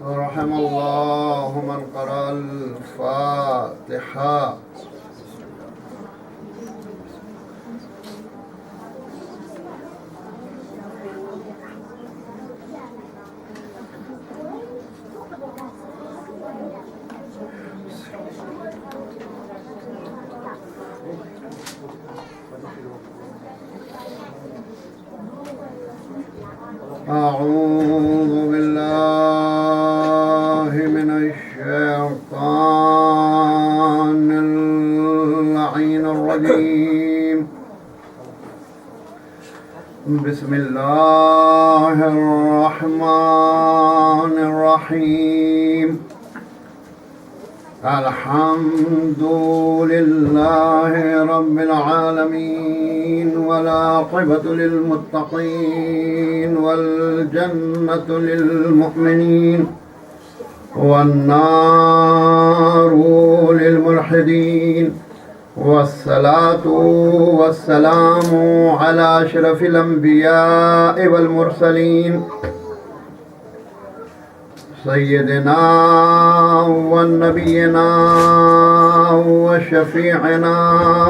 رحم الله من قرأ الفاتحة. أعوذ بالله من الشيطان اللعين الرجيم. بسم الله الرحمن الرحيم. الحمد لله رب العالمين والعاقبة للمتقين والجنة للمؤمنين والنار للملحدين والصلاة والسلام على أشرف الأنبياء والمرسلين سيدنا ونبينا وشفيعنا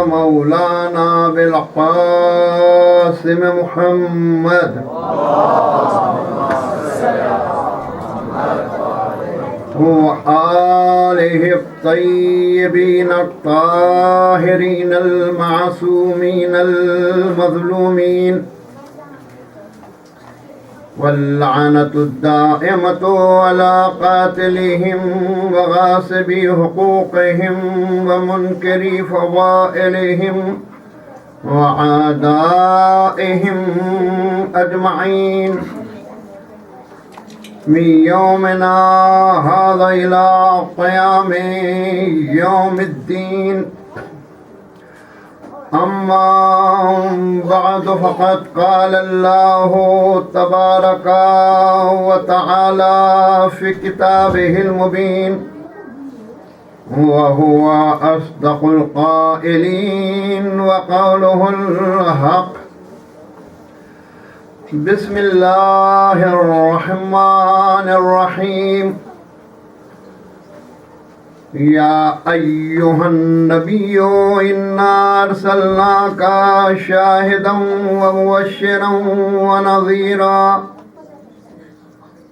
مولانا بالقاسم محمد وآله الطيبين الطاهرين المعصومين المظلومين واللعنة الدائمة على قاتلهم وغاصبي حقوقهم ومنكري فضائلهم وعدائهم أجمعين من يومنا هذا إلى قيام يوم الدين. أما بعد فقد قال الله تبارك وتعالى في كتابه المبين وهو أصدق القائلين وقوله الحق. بسم الله الرحمن الرحيم. يا أيها النبي إنا أرسلناك شاهدا ومبشرا ونذيرا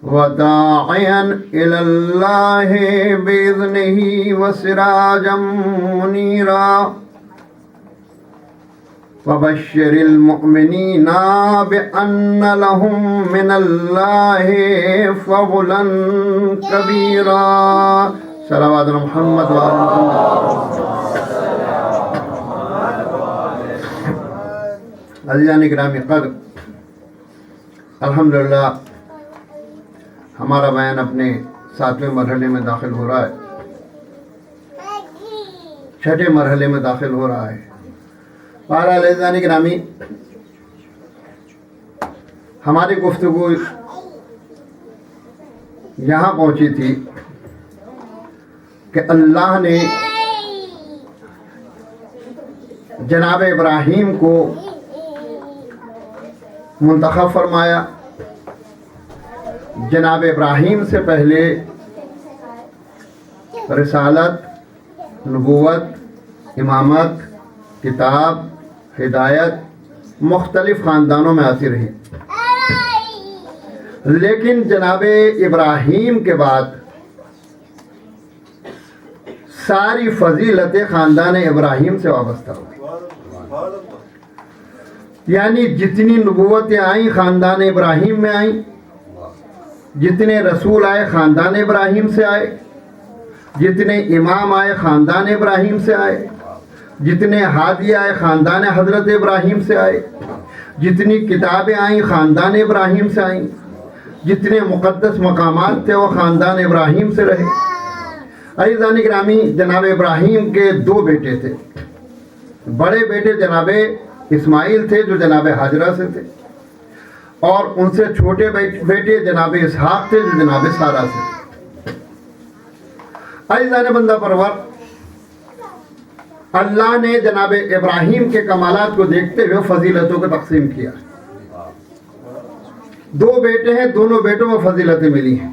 وداعيا إلى الله بإذنه وسراجا منيرا وبشر المؤمنين بأن لهم من الله فضلا كبيرا. صلوات محمد وآل محمد. عزیزان گرامی قدر، الحمدللہ ہمارا بیان اپنے 7ویں مرحلے میں داخل ہو رہا ہے، 6ٹھے مرحلے میں داخل ہو رہا ہے. بہرحال عزیزان گرامی، ہماری گفتگو یہاں پہنچی تھی کہ اللہ نے جناب ابراہیم کو منتخب فرمایا. جناب ابراہیم سے پہلے رسالت، نبوت، امامت، کتاب، ہدایت مختلف خاندانوں میں آتی رہی، لیکن جناب ابراہیم کے بعد ساری فضیلتیں خاندان ابراہیم سے وابستہ ہوئی. یعنی جتنی نبوتیں آئیں خاندان ابراہیم میں آئیں، جتنے رسول آئے خاندان ابراہیم سے آئے، جتنے امام آئے خاندان ابراہیم سے آئے، جتنے ہادی آئے خاندان حضرت ابراہیم سے آئے، جتنی کتابیں آئیں خاندان ابراہیم سے آئیں، جتنے مقدس مقامات تھے وہ خاندان ابراہیم سے رہے. عزیزان گرامی، جناب ابراہیم کے 2 بیٹے تھے. بڑے بیٹے جناب اسماعیل تھے جو جناب ہاجرہ سے تھے، اور ان سے چھوٹے بیٹے جناب اسحاق تھے جو جناب سارہ سے. عزیزان بندہ پرور، اللہ نے جناب ابراہیم کے کمالات کو دیکھتے ہوئے فضیلتوں کو تقسیم کیا. 2 بیٹے ہیں، دونوں بیٹوں میں فضیلتیں ملی ہیں.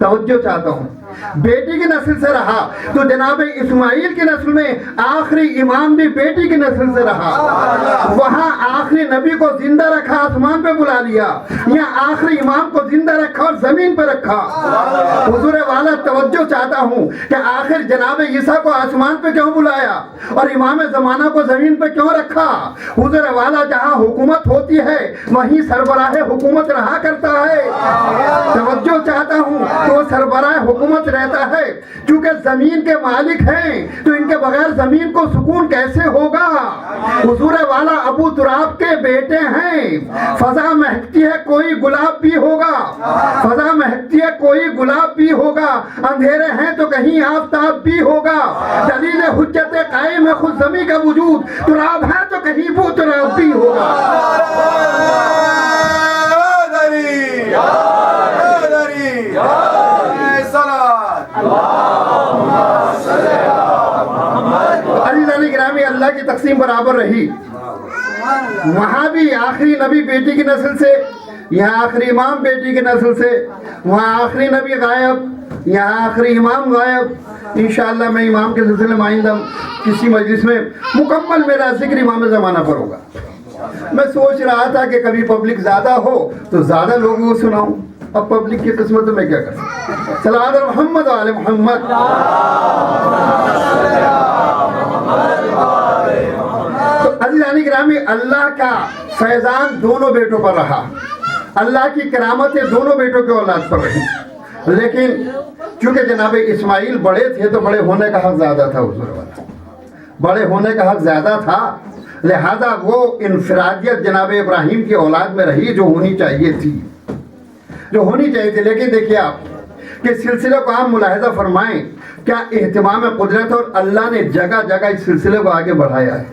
توجہ چاہتا ہوں، بیٹی کی نسل سے رہا تو جناب اسماعیل کی نسل میں آخری امام بھی بیٹی کی نسل سے رہا، وہاں آخری نبی کو زندہ رکھا، آسمان پہ بلا لیا، یہاں آخری امام کو زندہ رکھا اور زمین پہ رکھا۔ حضور والا توجہ چاہتا ہوں کہ آخر جناب عیسیٰ کو آسمان پہ کیوں بلایا اور امام زمانہ کو زمین پہ کیوں رکھا؟ حضور والا جہاں حکومت ہوتی ہے وہیں سربراہ حکومت رہا کرتا ہے۔ توجہ چاہتا ہوں کہ وہ سربراہ حکومت رہتا ہے، چونکہ زمین کے مالک ہیں تو ان کے بغیر زمین کو سکون کیسے ہوگا؟ حضور والا ابو تراب کے بیٹے ہیں، فضا مہکتی ہے کوئی گلاب بھی ہوگا، فضا مہکتی ہے کوئی گلاب بھی ہوگا، اندھیرے ہیں تو کہیں آفتاب بھی ہوگا، دلیل حجت قائم ہے خود زمین کا وجود، تراب ہے تو کہیں وہ تراب بھی ہوگا۔ عزیزان گرامی، اللہ کی تقسیم برابر رہی، وہاں بھی آخری نبی بیٹی کی نسل سے، یہاں آخری امام بیٹی کی نسل سے، وہاں آخری نبی غائب، یہاں آخری امام غائب۔ انشاءاللہ میں امام کے سلسلے میں آئندہ کسی مجلس میں مکمل میرا ذکر امام زمانہ پر ہوگا۔ میں سوچ رہا تھا کہ کبھی پبلک زیادہ ہو تو زیادہ لوگوں کو سناؤں، اب پبلک کی قسمت میں کیا کر سکتا۔ صلوات محمد و آل محمد۔ تو عزیزان گرامی، اللہ کا فیضان دونوں بیٹوں پر رہا، اللہ کی کرامتیں دونوں بیٹوں کے اولاد پر رہی، لیکن چونکہ جناب اسماعیل بڑے تھے تو بڑے ہونے کا حق زیادہ تھا، حضور والا بڑے ہونے کا حق زیادہ تھا، لہذا وہ انفرادیت جناب ابراہیم کی اولاد میں رہی جو ہونی چاہیے تھی، جو ہونی چاہیے تھی۔ لیکن دیکھیے آپ کہ سلسلے کو آپ ملاحظہ فرمائیں، کیا اہتمام قدرت، اور اللہ نے جگہ جگہ اس سلسلے کو آگے بڑھایا ہے۔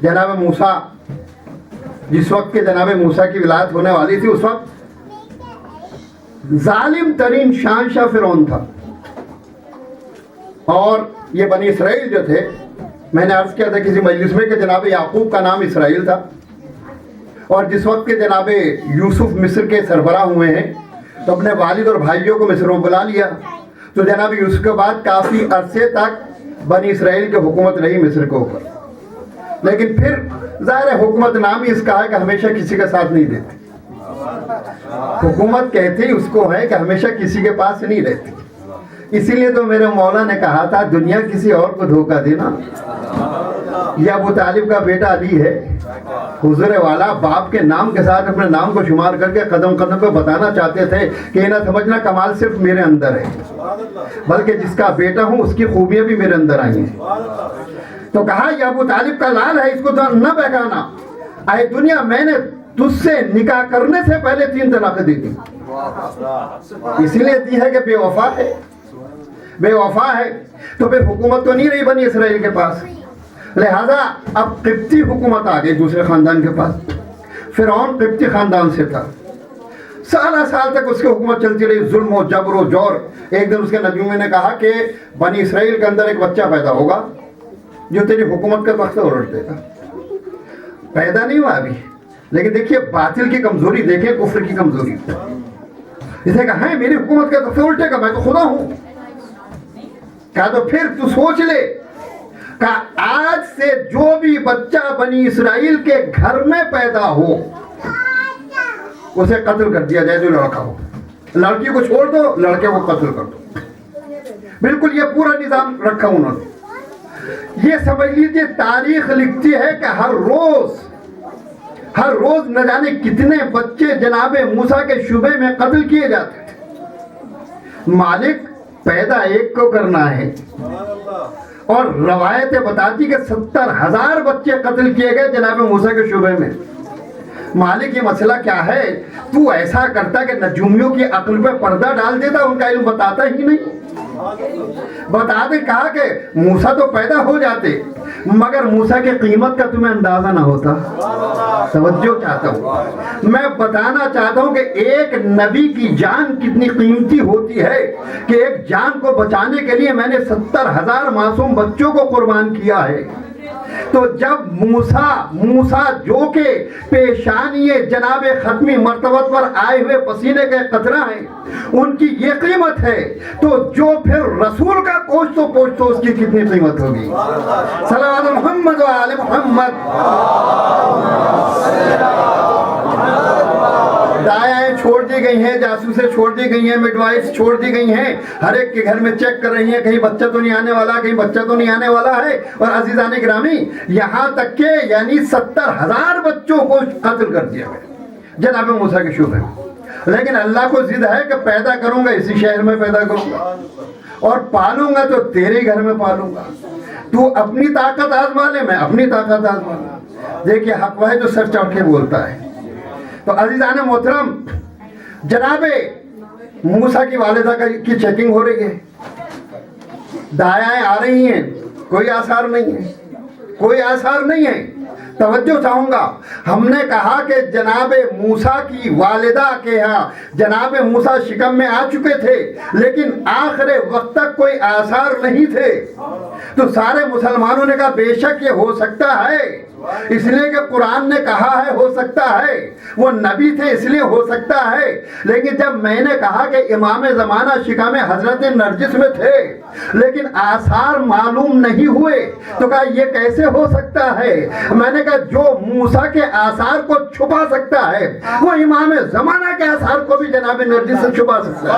جناب موسیٰ، جس وقت کے جناب موسیٰ کی ولادت ہونے والی تھی، اس وقت ظالم ترین شہنشاہ فرعون تھا، اور یہ بنی اسرائیل جو تھے، میں نے عرض کیا تھا کسی مجلس میں کہ جناب یعقوب کا نام اسرائیل تھا، اور جس وقت کے جناب یوسف مصر کے سربراہ ہوئے ہیں تو اپنے والد اور بھائیوں کو مصر میں بلا لیا، تو جناب یوسف کے بعد کافی عرصے تک بنی اسرائیل کی حکومت رہی مصر کے اوپر، لیکن پھر ظاہر حکومت نام ہی اس کا ہے کہ ہمیشہ کسی کا ساتھ نہیں دیتے، حکومت کہتے ہی اس کو ہے کہ ہمیشہ کسی کے پاس نہیں رہتی۔ اسی لیے تو میرے مولا نے کہا تھا دنیا کسی اور کو دھوکہ دینا۔ یہ ابو طالب کا بیٹا علی ہے، حضور والا باپ کے نام کے ساتھ اپنے نام کو شمار کر کے قدم قدم پہ بتانا چاہتے تھے کہ نہ سمجھنا کمال صرف میرے اندر ہے، بلکہ جس کا بیٹا ہوں اس کی خوبیاں بھی میرے اندر آئی ہیں۔ تو کہا یہ ابو طالب کا لال ہے، اس کو تو نہ بہکانا، اے دنیا میں نے تجھ سے نکاح کرنے سے پہلے 3 طلاقیں دی تھی، اسی لیے دی ہے کہ بے وفا ہے، بے وفا ہے۔ تو پھر حکومت تو نہیں رہی بنی اسرائیل کے پاس، لہذا اب قبطی حکومت آ گئی دوسرے خاندان کے پاس۔ فرعون قبطی خاندان سے تھا، سالہ سال تک اس کی حکومت چلتی رہی، ظلم و جبر و جور۔ ایک دن اس کے نبیوں نے کہا کہ بنی اسرائیل کے اندر ایک بچہ پیدا ہوگا جو تیری حکومت کا تختہ الٹ دے گا۔ پیدا نہیں ہوا ابھی، لیکن دیکھیے باطل کی کمزوری، دیکھیں کفر کی کمزوری۔ اسے کہا ہے میری حکومت کا تختہ الٹے گا، میں تو خدا ہوں۔ کہا تو پھر تو سوچ لے کہ آج سے جو بھی بچہ بنی اسرائیل کے گھر میں پیدا ہو اسے قتل کر دیا جائے، جو لڑکا ہو، لڑکی کو چھوڑ دو، لڑکے کو قتل کر دو۔ بالکل یہ پورا نظام رکھا انہوں نے۔ یہ سمجھ لیجیے تاریخ لکھتی ہے کہ ہر روز نہ جانے کتنے بچے جناب موسیٰ کے شبے میں قتل کیے جاتے تھے۔ مالک پیدا ایک کو کرنا ہے، اور روایتیں بتاتی کہ 70,000 بچے قتل کیے گئے جناب موسیٰ کے شعبے میں۔ مالک یہ مسئلہ کیا ہے، تو ایسا کرتا کہ نجومیوں کی عقل پہ پردہ ڈال دیتا، ان کا علم بتاتا ہی نہیں، بتاتے کہا کہ موسیٰ تو پیدا ہو جاتے مگر موسیٰ کی قیمت کا تمہیں اندازہ نہ ہوتا۔ توجہ چاہتا ہوں، میں بتانا چاہتا ہوں کہ ایک نبی کی جان کتنی قیمتی ہوتی ہے کہ ایک جان کو بچانے کے لیے میں نے 70,000 معصوم بچوں کو قربان کیا ہے۔ تو جب موسیٰ جو کہ پیشانی جناب ختمی مرتبت پر آئے ہوئے پسینے کے قطرہ ہیں ان کی یہ قیمت ہے، تو جو پھر رسول کا کوشت و پوشت اس کی کتنی قیمت ہوگی؟ صلوات محمد و آل محمد۔ دائیں چھوڑ دی گئی ہیں، جاسوسیں چھوڑ دی گئی ہیں، مڈوائفز چھوڑ دی گئی ہیں، ہر ایک کے گھر میں چیک کر رہی ہیں کہیں بچہ تو نہیں آنے والا، کہیں بچہ تو نہیں آنے والا ہے۔ اور عزیزان گرامی، یہاں تک کہ یعنی 70,000 بچوں کو قتل کر دیا گیا جناب موسیٰ کے شبہ میں، لیکن اللہ کو ضد ہے کہ پیدا کروں گا اسی شہر میں پیدا کروں گا، اور پالوں گا تو تیرے گھر میں پالوں گا، تو اپنی طاقت آزما لے، میں اپنی طاقت آزما لوں۔ دیکھیے حق وہ ہے جو سر چڑھ کے بولتا ہے۔ تو عزیزان محترم، جناب موسیٰ کی والدہ کی چیکنگ ہو رہی ہے، دائیں آ رہی ہیں، کوئی آثار نہیں ہے، کوئی آثار نہیں ہے۔ توجہ چاہوں گا، ہم نے کہا کہ جناب موسیٰ کی والدہ کے ہاں جناب موسیٰ شکم میں آ چکے تھے، لیکن آخر وقت تک کوئی آثار نہیں تھے۔ تو سارے مسلمانوں نے کہا بے شک یہ ہو سکتا ہے، اس لیے کہ قرآن نے کہا ہے ہو سکتا ہے، وہ نبی تھے اس لیے ہو سکتا ہے۔ لیکن جب میں نے کہا کہ امام زمانہ شکم حضرت نرجس میں تھے لیکن آثار معلوم نہیں ہوئے، تو کہا یہ کیسے ہو سکتا ہے؟ میں نے کہا جو موسیٰ کے آثار کو چھپا سکتا ہے وہ امام زمانہ کے آثار کو بھی جناب نرجس سے چھپا سکتا ہے۔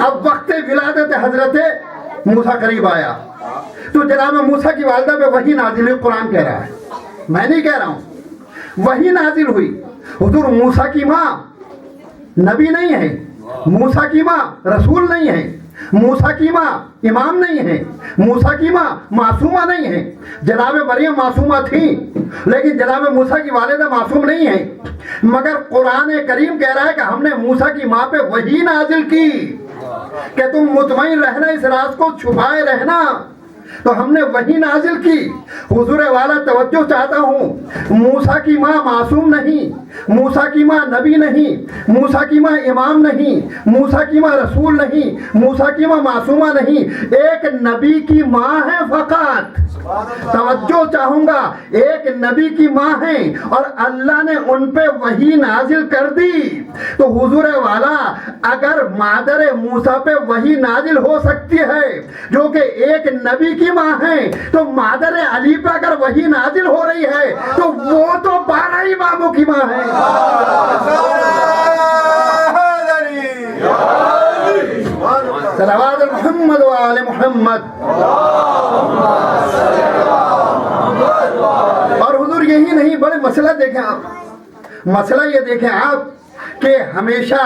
اب وقت ولادت حضرت موسیٰ قریب آیا تو جناب موسیٰ کی والدہ پہ وحی نازل ہوئی، قرآن کہہ رہا ہے، میں نہیں کہہ رہا ہوں، وحی نازل ہوئی۔ حضور موسیٰ کی ماں نبی نہیں ہے، موسیٰ کی ماں رسول نہیں ہے، موسیٰ کی ماں امام نہیں ہے، موسیٰ کی ماں معصومہ نہیں ہے۔ جناب مریم معصومہ تھی لیکن جناب موسیٰ کی والدہ معصوم نہیں ہے، مگر قرآن کریم کہہ رہا ہے کہ ہم نے موسیٰ کی ماں پہ وحی نازل کی کہ تم مطمئن رہنا، اس راز کو چھپائے رہنا، تو ہم نے وحی نازل کی۔ حضور والا توجہ چاہتا ہوں، موسیٰ کی ماں معصوم نہیں، موسیٰ کی ماں نبی نہیں، موسیٰ کی ماں امام نہیں، موسیٰ کی ماں رسول نہیں، موسیٰ کی ماں معصومہ نہیں، ایک نبی کی ماں ہے فقط۔ توجہ چاہوں گا، ایک نبی کی ماں ہیں اور اللہ نے ان پہ وحی نازل کر دی۔ تو حضور والا اگر مادر موسیٰ پہ وحی نازل ہو سکتی ہے جو کہ ایک نبی کی ماں ہیں، تو مادر علی پہ اگر وحی نازل ہو رہی ہے تو وہ تو 12 اماموں کی ماں ہے۔ صلوات محمد و آل محمد۔ اور حضور یہی نہیں، بڑے مسئلہ دیکھیں آپ، مسئلہ یہ دیکھیں آپ کہ ہمیشہ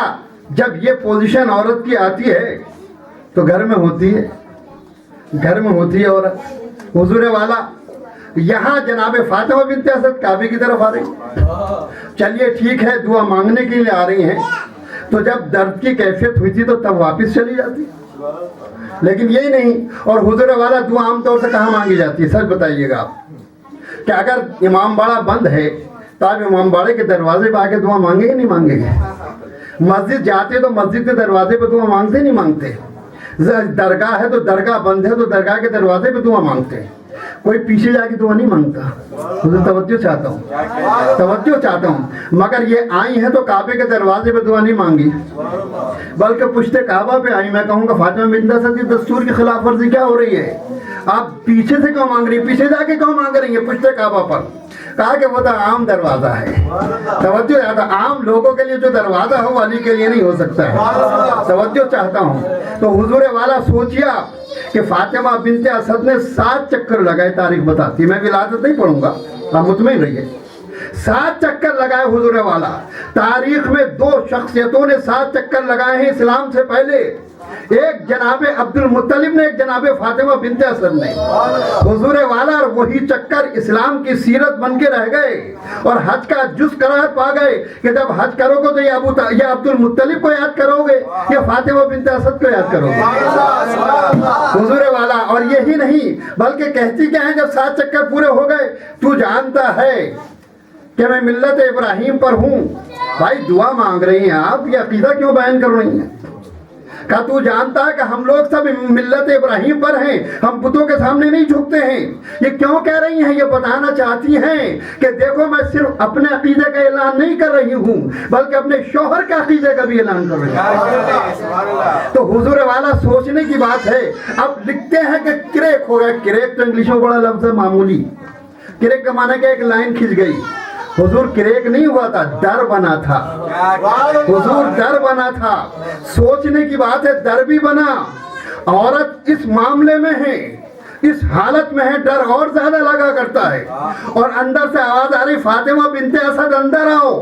جب یہ پوزیشن عورت کی آتی ہے تو گھر میں ہوتی ہے، گھر میں ہوتی ہے عورت۔ حضور والا یہاں جناب فاطمہ بنت اسد کعبے کی طرف آ رہی، چلیے ٹھیک ہے دعا مانگنے کے لیے آ رہی ہیں، تو جب درد کی کیفیت ہوئی تھی تو تب واپس چلی جاتی، لیکن یہی نہیں۔ اور حضور والا دعا عام طور سے کہاں مانگی جاتی ہے؟ سچ بتائیے گا آپ کہ اگر امام باڑہ بند ہے تو آپ امام باڑے کے دروازے پہ آ کے دعا مانگیں گے نہیں مانگیں گے؟ مسجد جاتے تو مسجد کے دروازے پہ دعا مانگتے نہیں مانگتے؟ درگاہ ہے تو درگاہ بند ہے تو درگاہ کے دروازے پہ دعا مانگتے ہیں، کوئی پیچھے جا کے دعا نہیں مانگتا۔ حضور توجہ چاہتا ہوں، توجہ چاہتا ہوں، مگر یہ آئی ہیں تو کعبے کے دروازے پہ دعا نہیں مانگی بلکہ پشت کعبہ پہ آئی۔ میں کہوں گا فاطمہ بنت اسد کی دستور کی خلاف ورزی کیا ہو رہی ہے؟ آپ پیچھے سے کیوں مانگ رہی ہیں؟ پیچھے جا کے کیوں مانگ رہی ہیں پشت کعبہ پر؟ کہا کہ وہ تو عام دروازہ ہے۔ توجہ چاہتا، عام لوگوں کے لیے جو دروازہ ہو علی کے لیے نہیں ہو سکتا ہے۔ توجہ چاہتا ہوں۔ تو حضور والا سوچیا کہ فاطمہ بنت اسد نے 7 چکر لگائے، تاریخ بتاتی، میں ولادت نہیں پڑھوں گا، آپ مطمئن رہیے۔ 7 چکر لگائے حضور والا۔ تاریخ میں 2 شخصیتوں نے 7 چکر لگائے ہیں اسلام سے پہلے، ایک جناب عبد المطلب نے، ایک جناب فاطمہ بنت اسد نے۔ حضور والا اور وہی چکر اسلام کی سیرت بن کے رہ گئے اور حج کا جز قرار پا گئے کہ جب حج کرو گے تو یا عبد المطلب کو یاد کرو گے یا فاطمہ بنت اسد کو یاد کرو گے؟ حضور والا اور یہی نہیں بلکہ کہتی کیا ہے جب 7 چکر پورے ہو گئے، تو جانتا ہے کہ میں ملت ابراہیم پر ہوں. بھائی دعا مانگ رہی ہیں آپ, یہ عقیدہ کیوں بیان کر رہی ہیں؟ کہا تو جانتا ہے کہ ہم لوگ سب ملت ابراہیم پر ہیں, ہم بتوں کے سامنے نہیں جھکتے ہیں. یہ کیوں کہہ رہی ہیں؟ یہ بتانا چاہتی ہیں کہ دیکھو میں صرف اپنے عقیدے کا اعلان نہیں کر رہی ہوں بلکہ اپنے شوہر کے عقیدے کا بھی اعلان کر رہی ہوں. تو حضور والا سوچنے کی بات ہے. اب لکھتے ہیں کہ کریک ہو گیا. کریک تو انگلش میں بڑا لفظ ہے, معمولی. کریک کا معنی کہ ایک لائن کھنچ گئی. حضور کریک نہیں ہوا تھا, ڈر بنا تھا. حضور ڈر بنا تھا. سوچنے کی بات ہے, ڈر بھی بنا. عورت اس معاملے میں ہے, اس حالت میں ہے, ڈر اور زیادہ لگا کرتا ہے. اور اندر سے آواز آ رہی, فاطمہ بنت اسد اندر آؤ.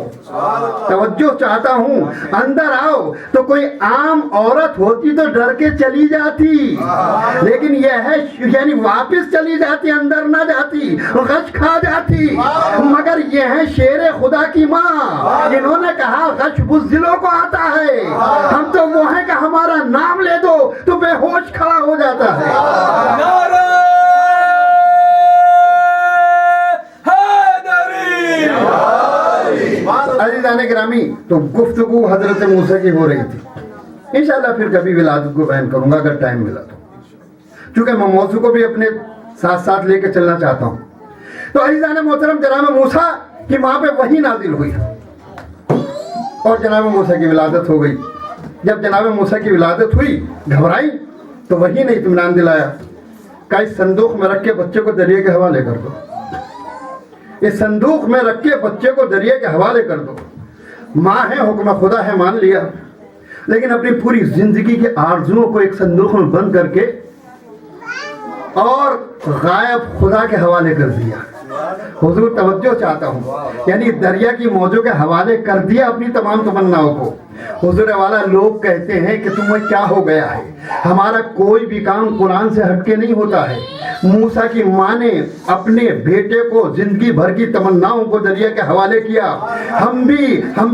توجہ چاہتا ہوں, اندر آؤ. تو کوئی عام عورت ہوتی تو ڈر کے چلی جاتی, لیکن یہ ہے یعنی واپس چلی جاتی, اندر نہ جاتی, غش کھا جاتی. مگر یہ ہے شیر خدا کی ماں, انہوں نے کہا غش بزدلوں کو آتا ہے, ہم تو وہ ہیں کہ ہمارا نام لے دو تو بے ہوش کھڑا ہو جاتا ہے. عزیزان گرامی, تو گفتگو حضرت موسیٰ کی ہو رہی تھی. انشاءاللہ پھر کبھی ولادت کو بیان کروں گا اگر ٹائم ملا تو, چونکہ میں موضوع کو بھی اپنے ساتھ ساتھ لے کے چلنا چاہتا ہوں. تو عزیزان محترم, جناب موسیٰ کی ماں پہ وحی نازل ہوئی اور جناب موسیٰ کی ولادت ہو گئی. جب جناب موسیٰ کی ولادت ہوئی, گھبرائی تو وحی نے اطمینان دلایا کہ اس صندوق میں رکھ کے بچے کو دریا کے حوالے کر دو. اس صندوق میں رکھ کے بچے کو دریا کے حوالے کر دو. ماں ہے, حکم خدا ہے, مان لیا. لیکن اپنی پوری زندگی کے آرزوؤں کو ایک صندوق میں بند کر کے اور غائب خدا کے حوالے کر دیا. حضور توجہ چاہتا ہوں, یعنی دریا کی موجوں کے حوالے کر دیا اپنی تمام تمناؤں کو. حضور والا لوگ کہتے ہیں کہ تمہیں کیا ہو گیا ہے, ہمارا کوئی بھی کام قرآن سے ہٹ کے نہیں ہوتا ہے. موسیٰ کی ماں نے اپنے بیٹے کو زندگی بھر کی تمناؤں کو دریا کے حوالے کیا. ہم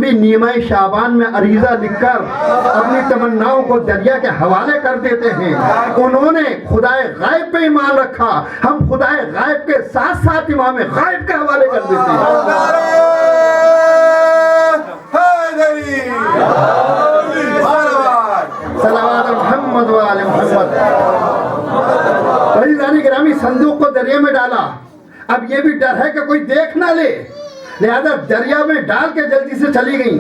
بھی نیمہ شعبان میں عریضہ لکھ کر اپنی تمناؤں کو دریا کے حوالے کر دیتے ہیں. انہوں نے خدائے غائب پہ ایمان رکھا, ہم خدائے غائب کے ساتھ ساتھ امام غائب کے حوالے کر دیتے ہیں. صلوات محمد و آل محمد. عزیزان گرامی, صندوق کو دریا میں ڈالا. اب یہ بھی ڈر ہے کہ کوئی دیکھ نہ لے, لہذا دریا میں ڈال کے جلدی سے چلی گئیں.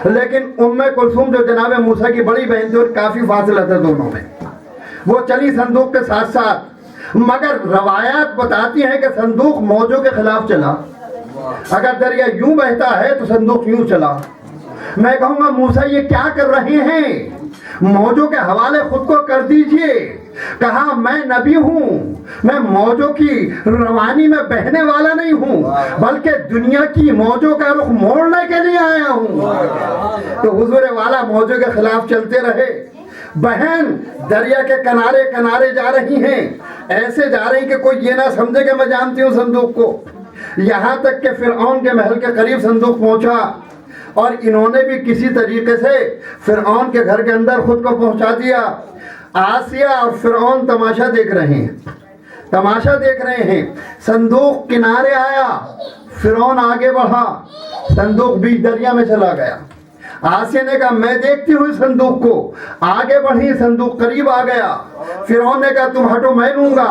لیکن ام کلثوم جو جناب موسیٰ کی بڑی بہن تھی اور کافی فاصلہ تھا دونوں میں, وہ چلی صندوق کے ساتھ ساتھ. مگر روایات بتاتی ہیں کہ صندوق موجوں کے خلاف چلا. اگر دریا یوں بہتا ہے تو صندوق یوں چلا. میں کہوں گا موسیٰ یہ کیا کر رہے ہیں, موجوں کے حوالے خود کو کر دیجئے. کہا میں نبی ہوں, میں موجوں کی روانی میں بہنے والا نہیں ہوں بلکہ دنیا کی موجوں کا رخ موڑنے کے لیے آیا ہوں. تو حضور والا موجوں کے خلاف چلتے رہے. بہن دریا کے کنارے کنارے جا رہی ہیں, ایسے جا رہی کہ کوئی یہ نہ سمجھے کہ میں جانتی ہوں صندوق کو. یہاں تک کہ فرعون کے محل کے قریب صندوق پہنچا اور انہوں نے بھی کسی طریقے سے فرعون کے گھر کے اندر خود کو پہنچا دیا. آسیہ اور فرعون تماشا دیکھ رہے ہیں. صندوق کنارے آیا, فرعون آگے بڑھا, صندوق بیچ دریا میں چلا گیا. آسیہ نے کہا میں دیکھتی ہوں صندوق کو. آگے بڑھی, صندوق قریب آ گیا. فرعون نے کہا تم ہٹو میں لوں گا.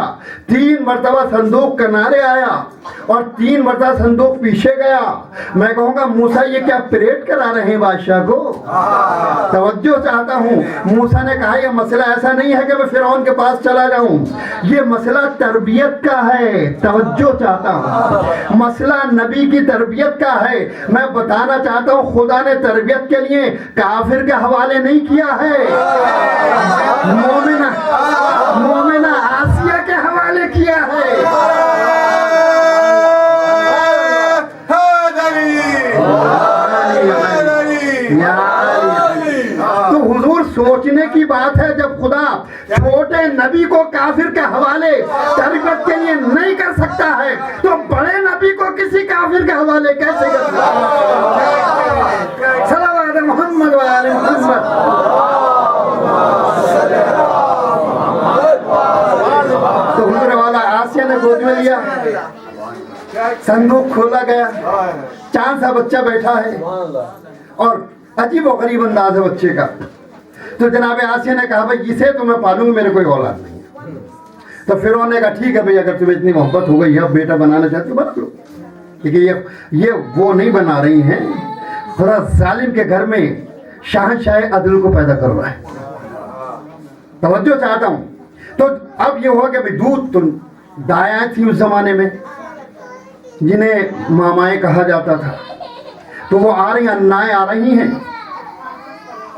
3 مرتبہ صندوق کنارے آیا اور 3 مرتبہ صندوق پیچھے گیا. میں کہوں گا موسیٰ یہ کیا پریڈ کرا رہے ہیں بادشاہ کو؟ توجہ چاہتا ہوں. موسیٰ نے کہا یہ مسئلہ ایسا نہیں ہے کہ میں فرعون کے پاس چلا جاؤں, یہ مسئلہ تربیت کا ہے. توجہ چاہتا ہوں, مسئلہ نبی کی تربیت کا ہے. میں بتانا چاہتا ہوں خدا نے تربیت کے لیے کافر کے حوالے نہیں کیا ہے, مومنہ آسیہ کے حوالے کیا ہے. تو حضور سوچنے کی بات ہے, جب خدا چھوٹے نبی کو کافر کے حوالے تربیت کے لیے نہیں کر سکتا ہے تو بڑے نبی کو کسی کافر کے حوالے کیسے کر سکتا ہے؟ صلوات محمد و آل محمد. تو حضور والا آسیہ نے گود میں لیا, صندوق کھولا گیا, چاند سا بچہ بیٹھا ہے اور عجیب و غریب انداز ہے بچے کا. تو جناب آسیہ نے کہا بھائی اسے تو میں پالوں گا, میرے کوئی اولاد نہیں ہے. تو فرعون نے کہا ٹھیک ہے بھائی, اگر تمہیں اتنی محبت ہو گئی اب بیٹا بنانا چاہتے ہو بنا لو. کیونکہ یہ وہ نہیں بنا رہی ہیں, خدا ظالم کے گھر میں شہنشاہ عدل کو پیدا کر رہا ہے. توجہ چاہتا ہوں. تو اب یہ ہوا کہ بھائی دودھ تو دایاں تھی اس زمانے میں جنہیں مامائیں کہا جاتا تھا, تو وہ آ رہی ہیں, انائیں آ رہی ہیں,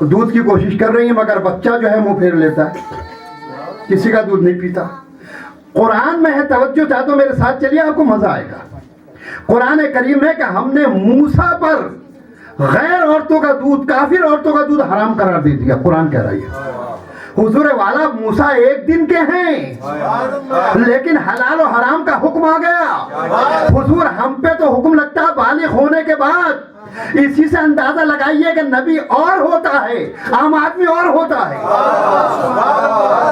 دودھ کی کوشش کر رہی ہیں, مگر بچہ جو ہے منہ پھیر لیتا ہے, کسی کا دودھ نہیں پیتا. قرآن میں ہے, توجہ چاہتا ہوں میرے ساتھ چلیے, آپ کو مزہ آئے گا. قرآن کریم ہے کہ ہم نے موسیٰ پر غیر عورتوں کا دودھ, کافر عورتوں کا دودھ حرام قرار دے دیا. قرآن کہہ رہی ہے حضور والا موسیٰ ایک دن کے ہیں, لیکن حلال و حرام کا حکم آ گیا. حضور ہم پہ تو حکم لگتا ہے بالغ ہونے کے بعد. اسی سے اندازہ لگائیے کہ نبی اور ہوتا ہے, عام آدمی اور ہوتا ہے.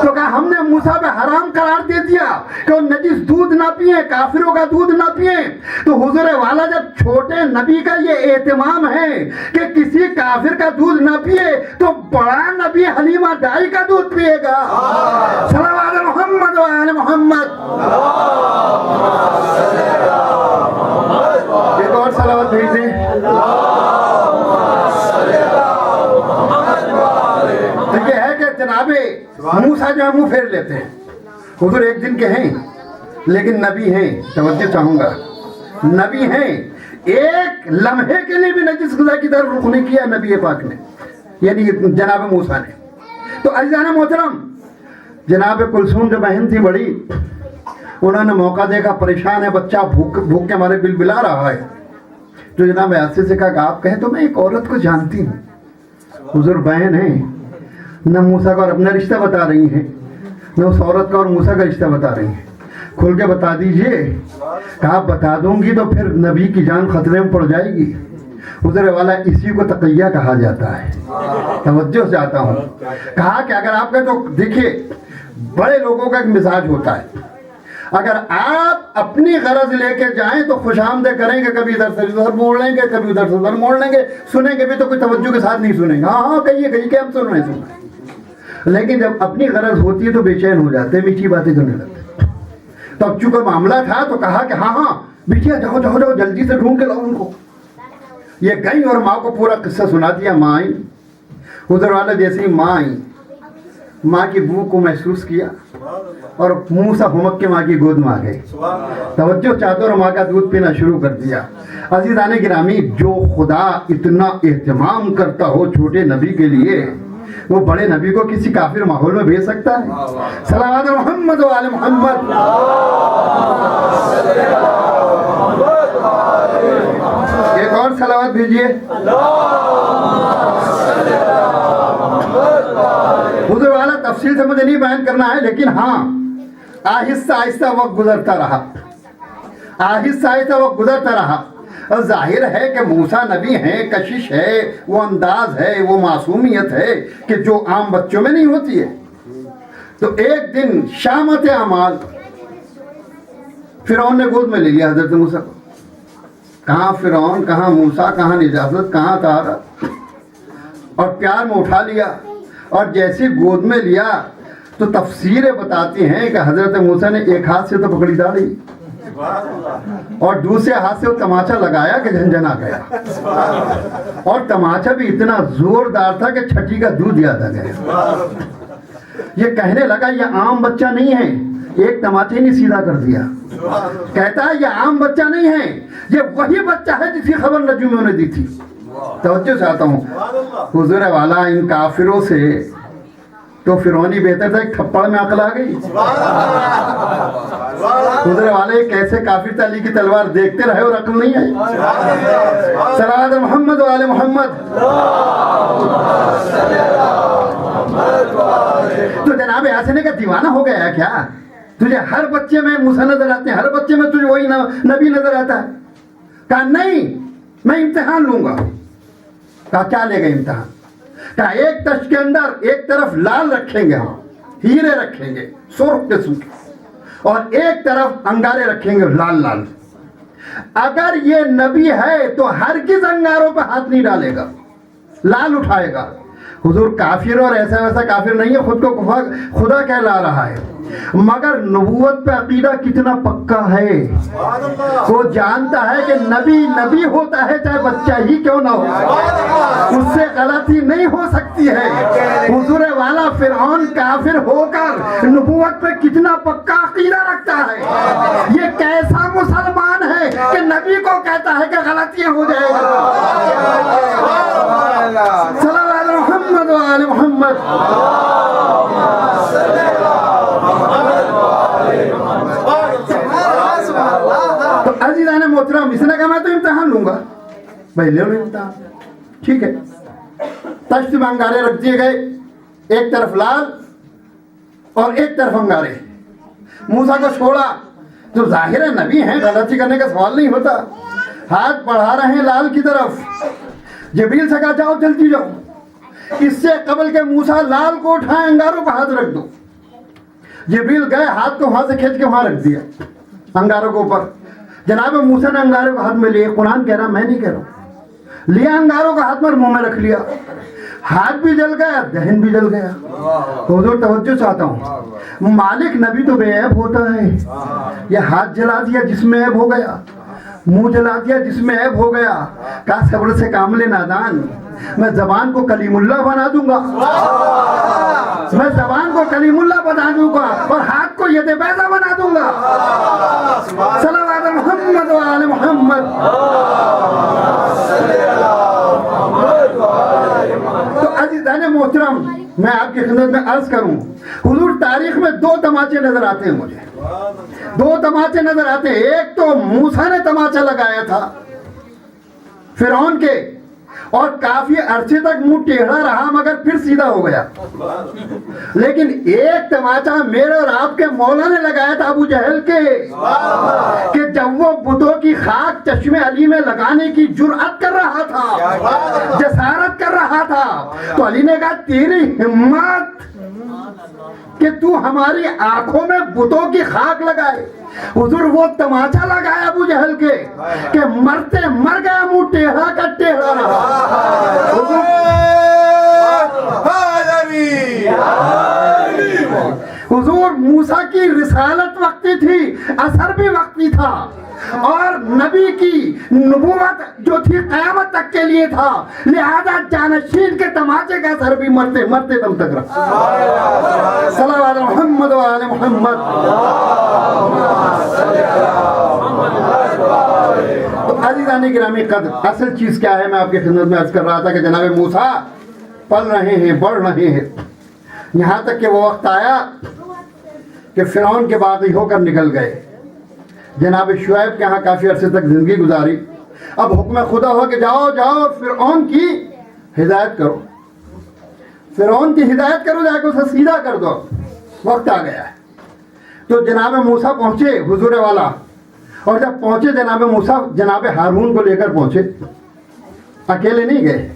تو کہا ہم نے موسیٰ پہ حرام قرار دے دیا کہ وہ نجس دودھ نہ پیئیں, کافروں کا دودھ نہ پیئیں. تو حضور والا جب چھوٹے نبی کا یہ اہتمام ہے کہ کسی کافر کا دودھ نہ پیئے, تو بڑا نبی حلیمہ دائی کا دودھ پیے گا. صلوات محمد و آل محمد. ایک اور صلوات بھیج دیں. تو یہ ہے کہ جناب موسیٰ جو ہے منہ پھیر لیتے ہیں. حضور ایک دن کے ہیں لیکن نبی ہیں. توجہ چاہوں گا, نبی ہیں, ایک لمحے کے لیے بھی نجس غذا کی طرف رخ نہیں کیا نبی پاک نے, یعنی جناب موسیٰ نے. تو عزیزان محترم, جناب کلثوم جو بہن تھی بڑی, انہوں نے موقع دیکھا, پریشان ہے بچہ, بھوک کے مارے بلبلا رہا ہے. تو جناب آسیہ سے کہا کہ آپ کہیں تو میں ایک عورت کو جانتی ہوں. حضور بہن ہیں, نہ موسیٰ کا اور اپنا رشتہ بتا رہی ہیں, نہ اس عورت کا اور موسیٰ کا رشتہ بتا رہی ہیں. کھل کے بتا دیجئے. کہا بتا دوں گی تو پھر نبی کی جان خطرے میں پڑ جائے گی. حضور والا اسی کو تقیہ کہا جاتا ہے. توجہ چاہتا ہوں. کہا کہ اگر آپ کا, تو دیکھیے بڑے لوگوں کا ایک مزاج ہوتا ہے, اگر آپ اپنی غرض لے کے جائیں تو خوش آمدید کریں گے, کبھی ادھر سے ادھر موڑ لیں گے, کبھی ادھر سے ادھر موڑ لیں گے, سنیں گے بھی تو کوئی توجہ کے ساتھ نہیں سنیں گے. ہاں ہاں کہیے کہیے کہ ہم سن رہے ہیں. لیکن جب اپنی غرض ہوتی ہے تو بے چین ہو جاتے ہیں, میٹھی باتیں کرنے لگتے ہیں. تو اب چونکہ معاملہ تھا تو کہا کہ ہاں ہاں بیٹیا جاؤ جاؤ جاؤ, جلدی سے ڈھونڈ کے لاؤ ان کو. یہ گئی اور ماں کو پورا قصہ سنا دیا. ماں آئی, حضور والا جیسے ہی ماں آئی, ماں کی بو کو محسوس کیا اور منہ سے ہمک کے ماں کی گود میں آ گئی. توجہ چاہتے اور ماں کا دودھ پینا شروع کر دیا. عزیزان گرامی, جو خدا اتنا اہتمام کرتا ہو چھوٹے نبی کے لیے, وہ بڑے نبی کو کسی کافر ماحول میں بھیج سکتا ہے؟ صلوات محمد و آل محمد. ایک اور صلوات بھیجیے. حضور والا تفصیل سے مجھے نہیں بیان کرنا ہے, لیکن ہاں آہستہ آہستہ وقت گزرتا رہا, آہستہ آہستہ وقت گزرتا رہا. اور ظاہر ہے کہ موسیٰ نبی ہیں, کشش ہے, وہ انداز ہے, وہ معصومیت ہے کہ جو عام بچوں میں نہیں ہوتی ہے. تو ایک دن شامت اعمال, فرعون نے گود میں لے لیا حضرت موسیٰ کو. کہاں فرعون, کہاں موسیٰ, کہاں نجاست, کہاں طہارت, اور پیار میں اٹھا لیا. اور جیسے گود میں لیا تو تفسیریں بتاتی ہیں کہ حضرت موسیٰ نے ایک ہاتھ سے تو پکڑی داڑھی اور دوسرے ہاتھ سے وہ تماچا لگایا کہ جھنجھنا گیا. اور تماچا بھی اتنا زوردار تھا کہ چھٹی کا دودھ یاد آ گیا. یہ کہنے لگا یہ عام بچہ نہیں ہے, ایک تماچے نے سیدھا کر دیا. کہتا ہے یہ عام بچہ نہیں ہے, یہ وہی بچہ ہے جس کی خبر نجومیوں نے دی تھی. توجہ چاہتا ہوں. حضور والا ان کافروں سے تو فرعونی بہتر تھا, ایک تھپڑ میں عقل آ گئی. حضور والے کیسے کافر تھا, علی کی تلوار دیکھتے رہے اور عقل نہیں آئی. صلوات محمد و آل محمد. تو جناب حسن کا دیوانہ ہو گیا کیا؟ تجھے ہر بچے میں موسیٰ نظر آتے ہیں, ہر بچے میں تجھے وہی نبی نظر آتا ہے. کہا نہیں, میں امتحان لوں گا. کہا کیا لے گا امتحان؟ کہا ایک تشت کے اندر ایک طرف لال رکھیں گے, ہم ہیرے رکھیں گے سرخ قسم کے, اور ایک طرف انگارے رکھیں گے لال لال. اگر یہ نبی ہے تو ہرگز انگاروں پہ ہاتھ نہیں ڈالے گا, لال اٹھائے گا. حضور کافر اور ایسا ویسا کافر نہیں ہے, خود کو خدا کہلا رہا ہے, مگر نبوت پہ عقیدہ کتنا پکا ہے. وہ جانتا ہے کہ نبی نبی ہوتا ہے چاہے بچہ ہی کیوں نہ ہو, اس سے غلطی نہیں ہو سکتی ہے. حضور والا فرعون کافر ہو کر نبوت پہ کتنا پکا عقیدہ رکھتا ہے. یہ کیسا مسلمان ہے کہ نبی کو کہتا ہے کہ غلطیاں ہو جائے گا. صلی اللہ علیہ محمد وآل محمد. تو عزیزان محترم, اس نے کہا میں تو امتحان لوں گا. بھائی لے لو امتحان, ٹھیک ہے. تشت میں انگارے رکھ دیے گئے, ایک طرف لال اور ایک طرف انگارے. موسیٰ کو چھوڑا تو ظاہر ہے نبی ہیں, غلطی کرنے کا سوال نہیں ہوتا. ہاتھ بڑھا رہے ہیں لال کی طرف. جبریل سے کہا جاؤ جلدی جاؤ, اس سے قبل کے موسیٰ لال کو اٹھائیں انگاروں پہ ہاتھ رکھ دو. جبریل گئے, ہاتھ کو وہاں سے کھینچ کے وہاں رکھ دیا انگاروں کے اوپر. جناب موسیٰ نے انگاروں کو ہاتھ میں لیے, قرآن کہہ رہا, میں نہیں کہہ رہا ہوں, لیا انگاروں کا ہاتھ میں منہ میں رکھ لیا. ہاتھ بھی جل گیا, دہن بھی جل گیا. حضور توجہ چاہتا ہوں, مالک نبی تو بے عیب ہوتا ہے. یہ ہاتھ جلا دیا جس میں عیب ہو گیا, منہ جلا دیا جس میں عیب ہو گیا. کہا صبر سے کام لے نادان, میں زبان کو کلیم اللہ بنا دوں گا, میں زبان کو کلیم اللہ بنا دوں گا اور ہاتھ کو ید بیضا بنا دوں گا. صلوات محمد وآل محمد. تو عزیزان محترم, میں آپ کی خدمت میں عرض کروں, حضور تاریخ میں دو تماچے نظر آتے ہیں مجھے, دو تماچے نظر آتے ہیں. ایک تو موسیٰ نے تماچا لگایا تھا فرعون کے, اور کافی عرصے تک منہ ٹیڑھا رہا مگر پھر سیدھا ہو گیا. لیکن ایک تماچا میرے اور آپ کے مولا نے لگایا تھا ابو جہل کے, کہ جب وہ بتوں کی خاک چشم علی میں لگانے کی جرأت کر رہا تھا, جسارت کر رہا تھا, تو علی نے کہا تیری ہمت کہ تو ہماری آنکھوں میں بتوں کی خاک لگائے. حضور وہ تماچا لگایا ابو جہل کے کہ مرتے مر گیا, منہ ٹیڑھا کا ٹیڑھا رہا. حضور موسیٰ کی رسالت وقتی تھی, اثر بھی وقتی تھا, اور نبی کی نبوت جو تھی قیامت تک کے لیے تھا. لہذا جانشین کے تماچے کا اثر بھی مرتے مرتے دم تک رہا. صلوات محمد وآل محمد. تو عزیزان گرامی قدر, اصل چیز کیا ہے میں آپ کی خدمت میں عرض کر رہا تھا کہ جناب موسیٰ پل رہے ہیں, بڑھ رہے ہیں, یہاں تک کہ وہ وقت آیا کہ فرعون کے باغی ہو کر نکل گئے. جناب شعیب کے ہاں کافی عرصے تک زندگی گزاری. اب حکم خدا ہوا کہ جاؤ جاؤ فرعون کی ہدایت کرو, فرعون کی ہدایت کرو, جا کے اسے سیدھا کر دو. وقت آ گیا ہے. تو جناب موسیٰ پہنچے حضور والا, اور جب پہنچے جناب موسیٰ جناب ہارون کو لے کر پہنچے, اکیلے نہیں گئے,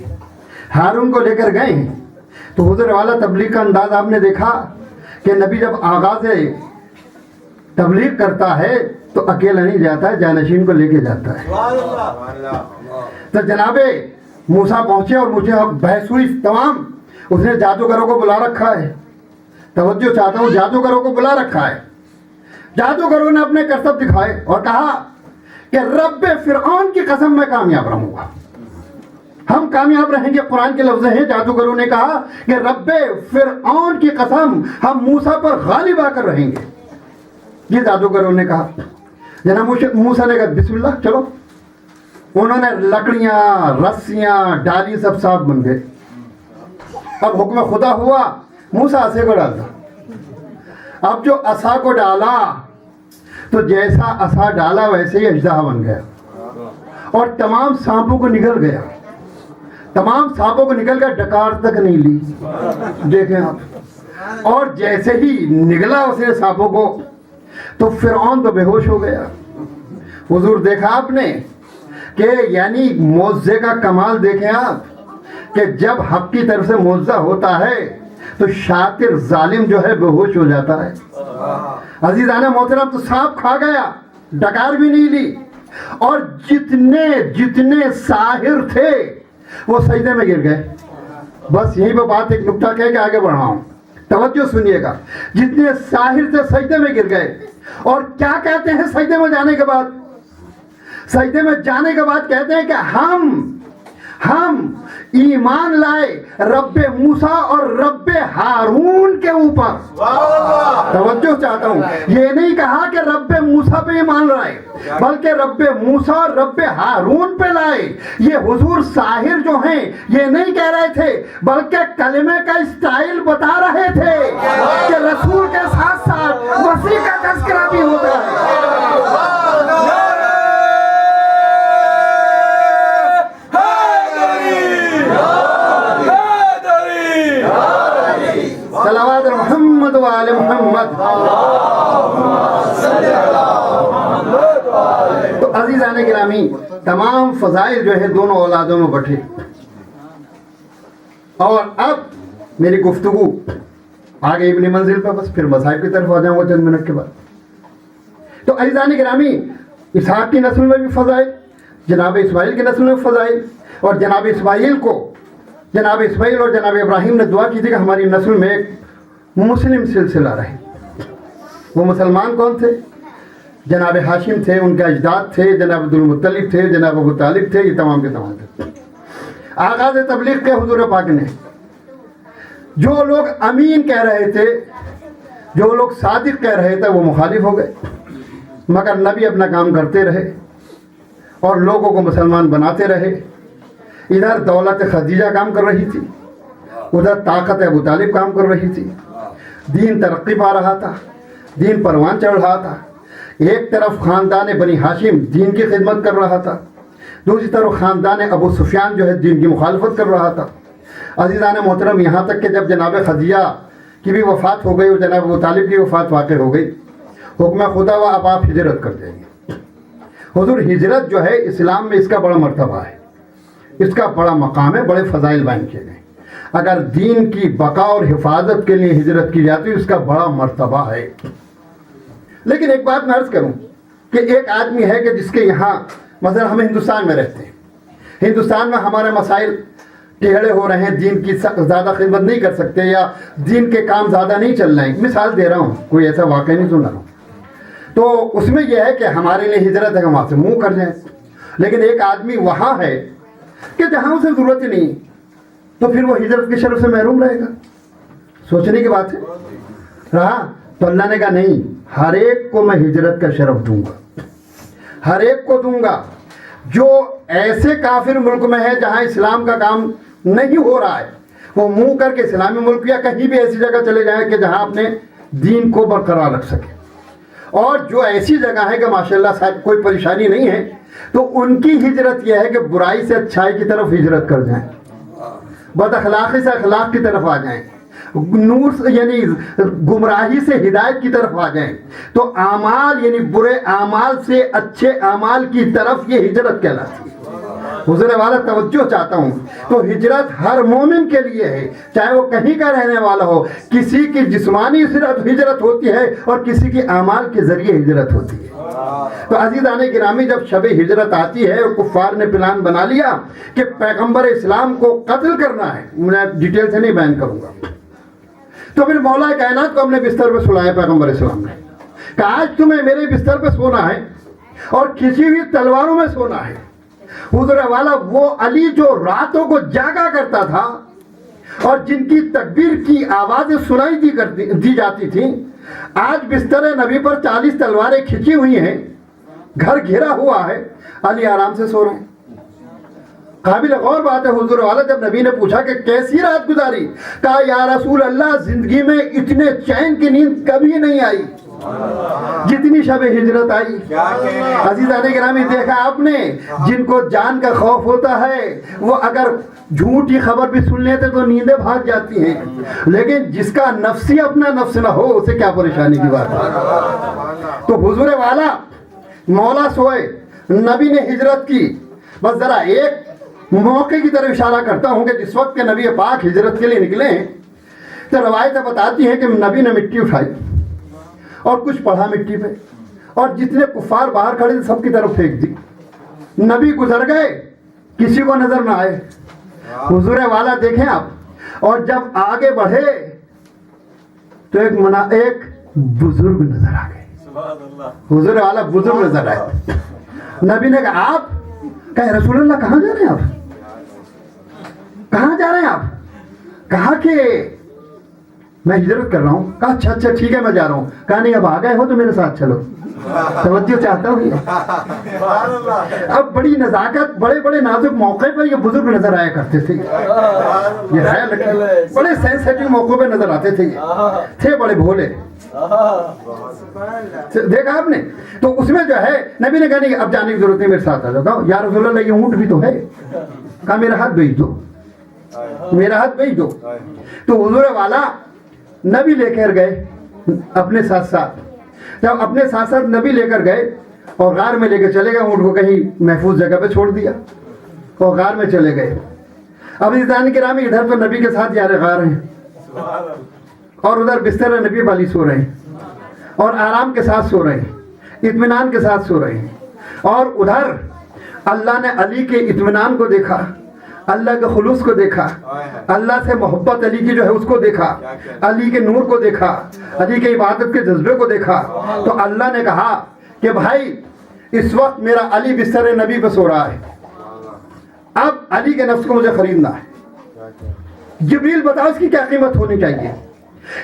ہارون کو لے کر گئے ہیں. تو حضور والا تبلیغ کا انداز آپ نے دیکھا کہ نبی جب آغاز تبلیغ کرتا ہے تو اکیلا نہیں جاتا ہے, جانشین کو لے کے جاتا ہے. تو جناب موسیٰ پہنچے اور مجھے بحث ہوئی تمام. اس نے جادوگروں کو بلا رکھا ہے, توجہ چاہتا ہوں, جادوگروں کو بلا رکھا ہے. جادوگروں نے اپنے کرتب دکھائے اور کہا کہ رب فرعون کی قسم میں کامیاب رہوں گا, ہم کامیاب رہیں گے. قرآن کے لفظ ہیں, جادوگروں نے کہا کہ رب فرعون کی قسم ہم موسیٰ پر غالب آ کر رہیں گے. یہ جادوگروں نے کہا. جناب موسیٰ نے کہا بسم اللہ چلو. انہوں نے لکڑیاں, رسیاں ڈالی, سب صاف بن گئے. اب حکم خدا ہوا, موسیٰ عصا کو ڈالتا. اب جو عصا کو ڈالا تو جیسا عصا ڈالا ویسے ہی اژدہا بن گیا, اور تمام سانپوں کو نگل گیا, تمام سانپوں کو نکل گیا, ڈکار تک نہیں لی. دیکھیں آپ, اور جیسے ہی نگلا اس نے سانپوں کو تو فرعون تو بے ہوش ہو گیا. حضور دیکھا آپ نے کہ یعنی معجزے کا کمال دیکھیں آپ کہ جب حق کی طرف سے معجزہ ہوتا ہے تو شاطر ظالم جو ہے بے ہوش ہو جاتا ہے. عزیزان محترم تو سانپ کھا گیا, ڈکار بھی نہیں لی, اور جتنے ساحر تھے وہ سجدے میں گر گئے. بس یہیں پہ بات ایک نکتہ کہہ کے آگے بڑھ رہا ہوں, توجہ سنیے گا. جتنے ساحر تھے سجدے میں گر گئے. اور کیا کہتے ہیں سجدے میں جانے کے بعد؟ سجدے میں جانے کے بعد کہتے ہیں کہ ہم ایمان لائے رب موسیٰ اور رب ہارون کے اوپر. توجہ چاہتا ہوں, یہ نہیں کہا کہ رب موسیٰ پہ ایمان لائے, بلکہ رب موسیٰ اور رب ہارون پہ لائے. یہ حضور ساحر جو ہیں یہ نہیں کہہ رہے تھے, بلکہ کلمے کا اسٹائل بتا رہے تھے کہ رسول کے ساتھ ساتھ مسیح کا تذکرہ بھی ہوتا ہے. صلوات محمد و آل محمد. تو عزیزان گرامی, تمام فضائل جو ہے دونوں اولادوں میں بٹھے. اور اب میری گفتگو آگے ابن منزل پہ, بس پھر مذاہب کی طرف آ جاؤں گا چند منٹ کے بعد. تو عزیزان گرامی, اسحاق کی نسل میں بھی فضائل, جناب اسماعیل کی نسل میں فضائل, اور جناب اسماعیل اور جناب ابراہیم نے دعا کی تھی کہ ہماری نسل میں ایک مسلم سلسلہ رہے. وہ مسلمان کون تھے؟ جناب ہاشم تھے, ان کے اجداد تھے, جناب عبدالمطلب تھے, جناب ابو طالب تھے, یہ تمام کے تمام تھے. آغاز تبلیغ کے حضور پاک نے جو لوگ امین کہہ رہے تھے, جو لوگ صادق کہہ رہے تھے, وہ مخالف ہو گئے. مگر نبی اپنا کام کرتے رہے اور لوگوں کو مسلمان بناتے رہے. ادھر دولت خدیجہ کام کر رہی تھی, ادھر طاقت ابو طالب کام کر رہی تھی. دین ترقی پا رہا تھا, دین پروان چڑھ رہا تھا. ایک طرف خاندان بنی ہاشم دین کی خدمت کر رہا تھا, دوسری طرف خاندان ابو سفیان جو ہے دین کی مخالفت کر رہا تھا. عزیزان محترم, یہاں تک کہ جب جناب خدیجہ کی بھی وفات ہو گئی اور جناب ابو طالب کی وفات واقع ہو گئی, حکم خدا ہوا اب آپ ہجرت کر دیں گے. حضور ہجرت جو ہے اسلام میں اس کا بڑا مرتبہ ہے, اس کا بڑا مقام ہے, بڑے فضائل بیان کیے گئے. اگر دین کی بقا اور حفاظت کے لیے ہجرت کی جاتی ہے اس کا بڑا مرتبہ ہے. لیکن ایک بات میں عرض کروں کہ ایک آدمی ہے کہ جس کے یہاں مثلا ہم ہندوستان میں رہتے ہیں, ہندوستان میں ہمارے مسائل ٹیڑھے ہو رہے ہیں, دین کی زیادہ خدمت نہیں کر سکتے یا دین کے کام زیادہ نہیں چل رہے ہیں. مثال دے رہا ہوں, کوئی ایسا واقعہ نہیں سن رہا ہوں. تو اس میں یہ ہے کہ ہمارے لیے ہجرت ہے کہ وہاں سے منہ کر جائیں. لیکن ایک آدمی وہاں ہے کہ جہاں اسے ضرورت ہی نہیں, تو پھر وہ ہجرت کی شرف سے محروم رہے گا. سوچنے کی بات ہے. رہا تو اللہ نے کہا نہیں, ہر ایک کو میں ہجرت کا شرف دوں گا, ہر ایک کو دوں گا. جو ایسے کافر ملک میں ہے جہاں اسلام کا کام نہیں ہو رہا ہے, وہ منہ کر کے اسلامی ملک یا کہیں بھی ایسی جگہ چلے جائیں کہ جہاں اپنے دین کو برقرار رکھ سکے. اور جو ایسی جگہ ہے کہ ماشاءاللہ صاحب کوئی پریشانی نہیں ہے, تو ان کی ہجرت یہ ہے کہ برائی سے اچھائی کی طرف ہجرت کر جائیں, بد اخلاقی سے اخلاق کی طرف آ جائیں, نور یعنی گمراہی سے ہدایت کی طرف آ جائیں. تو اعمال یعنی برے اعمال سے اچھے اعمال کی طرف یہ ہجرت کہلاتی ہے. حضور والا توجہ چاہتا ہوں, تو ہجرت ہر مومن کے لیے ہے, چاہے وہ کہیں کا رہنے والا ہو. کسی کی جسمانی ہجرت ہوتی ہے اور کسی کی اعمال کے ذریعے ہجرت ہوتی ہے. تو عزیزان گرامی, جب شب ہجرت آتی ہے اور کفار نے پلان بنا لیا کہ پیغمبر اسلام کو قتل کرنا ہے, میں ڈیٹیل سے نہیں بیان کروں گا, تو پھر مولا کائنات کو ہم نے بستر پہ سلایا. پیغمبر اسلام نے کہا آج تمہیں میرے بستر پہ سونا ہے اور کسی بھی تلواروں میں سونا ہے. حضور والا وہ علی جو راتوں کو جاگا کرتا تھا اور جن کی تکبیر کی آوازیں سنائی دی جاتی تھیں, آج بستر نبی پر 40 تلواریں کھینچی ہوئی ہیں, گھر گھرا ہوا ہے, علی آرام سے سو رہے ہیں. قابل غور بات ہے. حضور والا جب نبی نے پوچھا کہ کیسی رات گزاری, کہا یا رسول اللہ زندگی میں اتنے چین کی نیند کبھی نہیں آئی جتنی شب ہجرت آئی. عزیزان گرامی, دیکھا آپ نے, جن کو جان کا خوف ہوتا ہے وہ اگر جھوٹی خبر بھی سن لیتے تو نیندیں بھاگ جاتی ہیں, لیکن جس کا نفسی اپنا نفس نہ ہو اسے کیا پریشانی کی بات ہے. تو حضور والا مولا سوئے, نبی نے ہجرت کی. بس ذرا ایک موقع کی طرف اشارہ کرتا ہوں کہ جس وقت کے نبی پاک ہجرت کے لیے نکلے ہیں, تو روایتیں بتاتی ہیں کہ نبی نے مٹی اٹھائی اور کچھ پڑھا مٹی پہ، اور جتنے کفار باہر کھڑے تھے سب کی طرف پھینک دی. نبی گزر گئے، کسی کو نظر نہ آئے. حضور والا دیکھیں آپ، اور جب آگے بڑھے تو ایک بزرگ نظر آ گئے. حضور والا بزرگ نظر آئے. نبی نے کہا آپ؟ کہا رسول اللہ کہاں جا رہے ہیں آپ؟ کہاں جا رہے ہیں آپ؟ کہا کہ میں ہجرت کر رہا ہوں. کہا اچھا ٹھیک ہے میں جا رہا ہوں. کہا نہیں اب آ گئے ہو تو میرے ساتھ چلو. توجہ چاہتا ہوں. اب بڑی نزاکت، بڑے بڑے نازک موقع پر یہ بزرگ نظر آیا کرتے تھے. یہ خیال رکھیں، بڑے سینسیٹیو موقع پہ نظر آتے تھے. یہ تھے بڑے بھولے. دیکھا آپ نے؟ تو اس میں جو ہے نبی نے کہا نہیں اب جانے کی ضرورت نہیں، میرے ساتھ آ جاؤ. یا رسول اللہ یہ اونٹ بھی تو ہے. کہا میرا ہاتھ بھیج دو، میرا ہاتھ بھیج دو. تو حضور والا نبی لے کر گئے اپنے ساتھ ساتھ. جب اپنے ساتھ ساتھ نبی لے کر گئے اور غار میں لے کے چلے گئے، اونٹ کو کہیں محفوظ جگہ پہ چھوڑ دیا اور غار میں چلے گئے. اب عزیزان کرام ادھر تو نبی کے ساتھ یار غار ہیں، اور ادھر بستر نبی والی سو رہے ہیں، اور آرام کے ساتھ سو رہے ہیں، اطمینان کے ساتھ سو رہے ہیں. اور ادھر اللہ نے علی کے اطمینان کو دیکھا، اللہ کے خلوص کو دیکھا، اللہ سے محبت علی کی جو ہے اس کو دیکھا، علی کے نور کو دیکھا، علی کے عبادت کے جذبے کو دیکھا. تو اللہ نے کہا کہ بھائی اس وقت میرا علی بستر نبی پہ سو رہا ہے، اب علی کے نفس کو مجھے خریدنا ہے. جبریل بتاؤ اس کی کیا قیمت ہونی چاہیے؟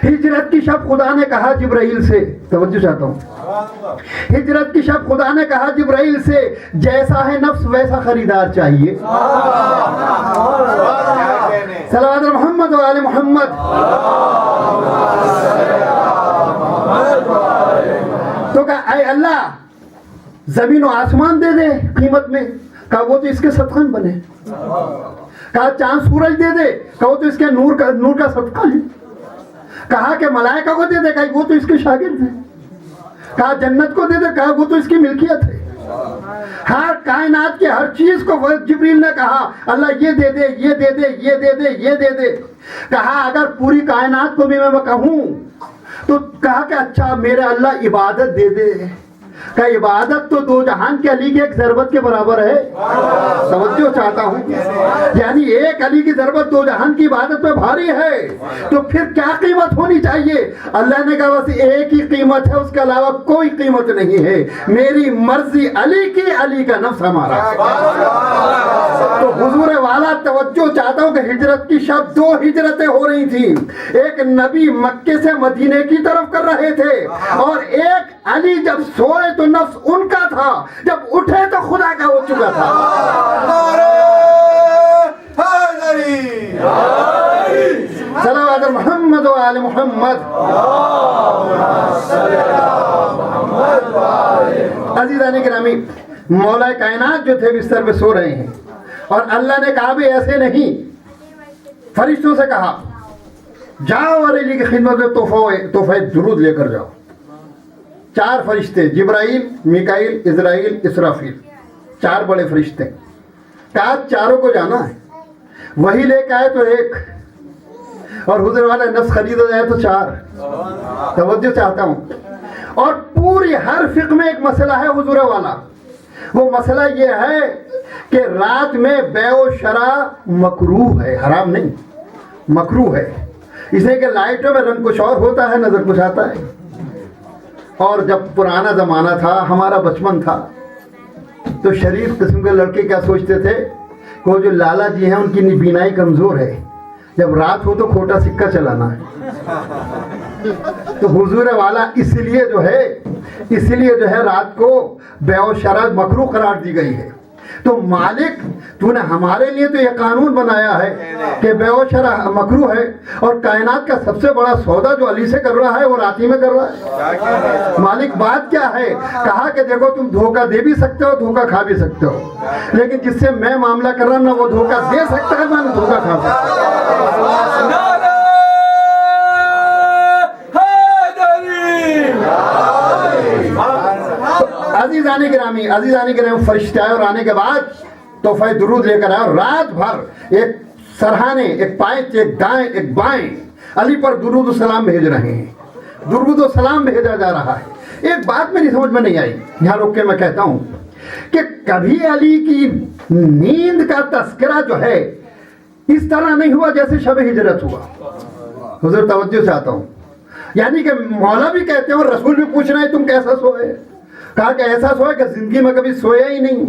ہجرت کی شب خدا نے کہا جبرائیل سے، توجہ چاہتا ہوں، ہجرت کی شب خدا نے کہا جبرائیل سے جیسا ہے نفس ویسا خریدار چاہیے. صلوات محمد و آل محمد. تو کہا اے اللہ زمین و آسمان دے دے قیمت میں. کہا وہ تو اس کے صدقہ میں بنے. کہا چاند سورج دے دے. کہا وہ تو اس کے نور کا صدقہ ہے. کہا کہ ملائکہ کو دے دے. کہا وہ تو اس کے شاگرد ہیں. کہا جنت کو دے دے. کہا وہ تو اس کی ملکیت ہے. ہر کائنات کی ہر چیز کو جبریل نے کہا اللہ یہ دے دے، یہ دے دے، یہ دے دے، یہ دے دے. کہا اگر پوری کائنات کو بھی میں کہوں تو کہا کہ اچھا میرے اللہ عبادت دے دے. کہ عبادت تو دو جہان کے علی کے ایک ضربت کے برابر ہے. توجہ چاہتا ہوں، یعنی ایک علی کی ضربت دو جہان کی عبادت پہ بھاری ہے. تو پھر کیا قیمت ہونی چاہیے؟ اللہ نے کہا بس ایک ہی قیمت ہے، اس کے علاوہ کوئی قیمت نہیں ہے. میری مرضی علی کی، علی کا نفس ہمارا. تو حضور والا توجہ چاہتا ہوں کہ ہجرت کی شب دو ہجرتیں ہو رہی تھیں. ایک نبی مکے سے مدینے کی طرف کر رہے تھے، اور ایک علی جب سوئے تو نفس ان کا تھا، جب اٹھے تو خدا کا ہو چکا تھا. صلوات محمد و آل محمد. عزیزان گرامی، مولا کائنات جو تھے بستر پہ سو رہے ہیں، اور اللہ نے کہا بھی ایسے نہیں، فرشتوں سے کہا جاؤ اور علی کی خدمت میں تحفہ درود لے کر جاؤ. 4 فرشتے، جبرائیل، میکائیل، اسرائیل، اسرافیل، 4 بڑے فرشتے. کہا چاروں کو جانا ہے. وہی لے کے آئے تو 1، اور حضور والا نفس خرید جائے تو 4. توجہ چاہتا ہوں. اور پوری ہر فقہ میں ایک مسئلہ ہے حضور والا. وہ مسئلہ یہ ہے کہ رات میں بیع و شراء مکروہ ہے، حرام نہیں، مکروہ ہے. اس لیے کہ لائٹوں میں رنگ کچھ اور ہوتا ہے، نظر کچھ آتا ہے. اور جب پرانا زمانہ تھا، ہمارا بچپن تھا، تو شریف قسم کے لڑکے کیا سوچتے تھے کہ وہ جو لالا جی ہیں ان کی بینائی کمزور ہے، جب رات ہو تو کھوٹا سکہ چلانا ہے. تو حضور والا اس لیے جو ہے رات کو بیع و شراء مکروہ قرار دی گئی ہے. تو مالک تو نے ہمارے لیے تو یہ قانون بنایا ہے کہ بیع و شراء مکروہ ہے، اور کائنات کا سب سے بڑا سودا جو علی سے کر رہا ہے وہ رات ہی میں کر رہا ہے. مالک بات کیا ہے؟ کہا کہ دیکھو تم دھوکہ دے بھی سکتے ہو، دھوکہ کھا بھی سکتے ہو، لیکن جس سے میں معاملہ کر رہا ہوں نہ وہ دھوکہ دے سکتا ہے نہ دھوکہ کھا سکتا ہے. عزیزان گرامی، فرشتے آئے اور آنے کے بعد تحفہ درود لے کر آئے، اور رات بھر ایک سرہانے، ایک پائچ، ایک دائیں، ایک بائیں علی پر درود و سلام بھیج رہے ہیں. درود و سلام بھیجا جا رہا ہے. ایک بات میری سمجھ میں نہیں آئی, یہاں رک کے میں کہتا ہوں کہ کبھی علی کی نیند کا تذکرہ جو ہے اس طرح نہیں ہوا جیسے شب ہجرت ہوا. حضور توجہ سے آتا ہوں, یعنی کہ مولا بھی کہتے ہیں اور رسول بھی پوچھ رہے ہیں تم کیسا سوئے؟ کہا کہ ایسا سوئے کہ زندگی میں کبھی سویا ہی نہیں.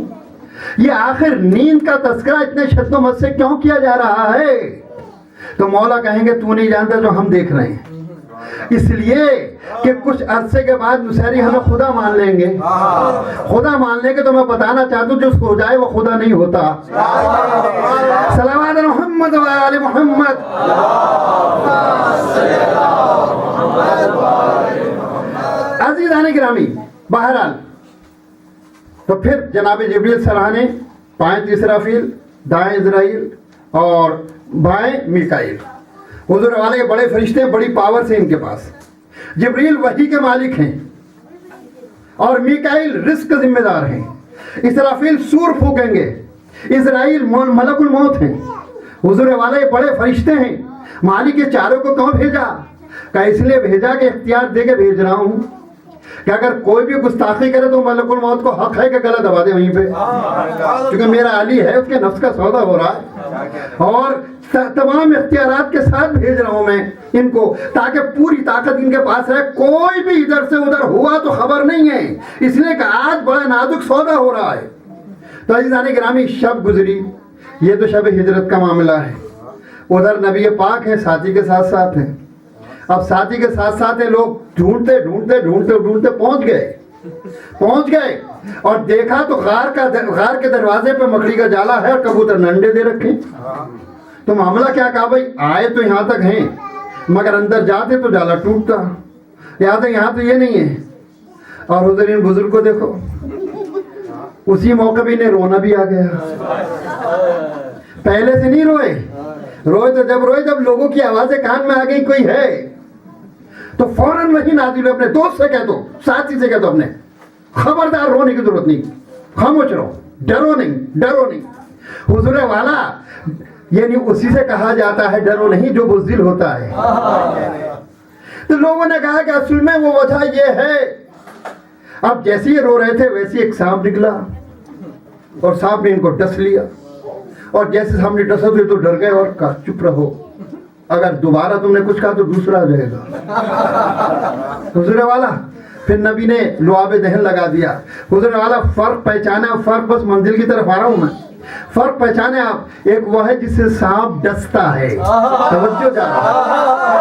یہ آخر نیند کا تذکرہ اتنے شد و مت سے کیوں کیا جا رہا ہے؟ تو مولا کہیں گے تو نہیں جانتا جو ہم دیکھ رہے ہیں. اس لیے کہ کچھ عرصے کے بعد نصیری ہمیں خدا مان لیں گے. خدا مان لیں گے تو میں بتانا چاہتا ہوں جو اس کو ہو جائے وہ خدا نہیں ہوتا. صلوات محمد و آل محمد. عزیزان گرامی, بہرحال تو پھر جناب جبریل سرح نے بائیں اسرافیل, دائیں اسرائیل اور بائیں میکائیل. حضور والے کے بڑے فرشتے, بڑی پاور سے ان کے پاس. جبریل وحی کے مالک ہیں اور میکائیل رزق کا ذمہ دار ہیں. اسرافیل سور پھونکیں گے, اسرائیل ملک الموت ہیں. حضور والے بڑے فرشتے ہیں. مالک کے چاروں کو کیوں بھیجا؟ کہ اس لیے بھیجا کہ اختیار دے کے بھیج رہا ہوں کہ اگر کوئی بھی گستاخی کرے تو ملک الموت کو حق ہے کہ گلا دبا دے وہیں پہ, کیونکہ میرا علی ہے, اس کے نفس کا سودا ہو رہا ہے. اور تمام اختیارات کے ساتھ بھیج رہا ہوں میں ان کو, تاکہ پوری طاقت ان کے پاس رہے. کوئی بھی ادھر سے ادھر ہوا تو خبر نہیں ہے, اس لیے کہ آج بڑا نازک سودا ہو رہا ہے. تو عزیزان گرامی, شب گزری, یہ تو شب ہجرت کا معاملہ ہے. ادھر نبی پاک ہے, ساتھی کے ساتھ ساتھ ہیں. اب ساتھی کے ساتھ ساتھ ہیں, لوگ ڈھونڈتے ڈھونڈتے ڈھونڈتے ڈھونڈتے پہنچ گئے اور دیکھا تو غار کے دروازے پہ مکڑی کا جالا ہے اور کبوتر نے انڈے دے رکھے. تو معاملہ کیا؟ کہا بھائی آئے تو یہاں تک ہیں مگر اندر جاتے تو جالا ٹوٹتا, یہاں تو یہ نہیں ہے. اور حضور ان بزرگ کو دیکھو, اسی موقع بھی انہیں رونا بھی آ گیا. پہلے سے نہیں روئے تو جب لوگوں کی آوازیں کان میں آ گئی کوئی ہے تو فوراً وہی نازل ہوئے. اپنے دوست سے کہہ دو, ساتھی سے کہہ دو, اپنے خبردار رونے کی ضرورت نہیں, خاموش رہو, ڈرو نہیں. حضور والا یعنی اسی سے کہا جاتا ہے ڈرو نہیں جو بزدل ہوتا ہے. تو لوگوں نے کہا کہ اصل میں وہ وجہ یہ ہے. اب جیسے ہی رو رہے تھے ویسے ایک سانپ نکلا اور سانپ نے ان کو ڈس لیا, اور جیسے سانپ نے ڈسا تو ڈر گئے اور کہا چپ رہو, اگر دوبارہ تم نے کچھ کہا تو دوسرا آ جائے گا. حضور والا پھر نبی نے لعاب دہن لگا دیا. حضور والا فرق پہچانا, فرق بس منزل کی طرف آ رہا ہوں میں, فرق پہچانے آپ. ایک وہ ہے جسے سانپ ڈستا ہے, توجہ جانا,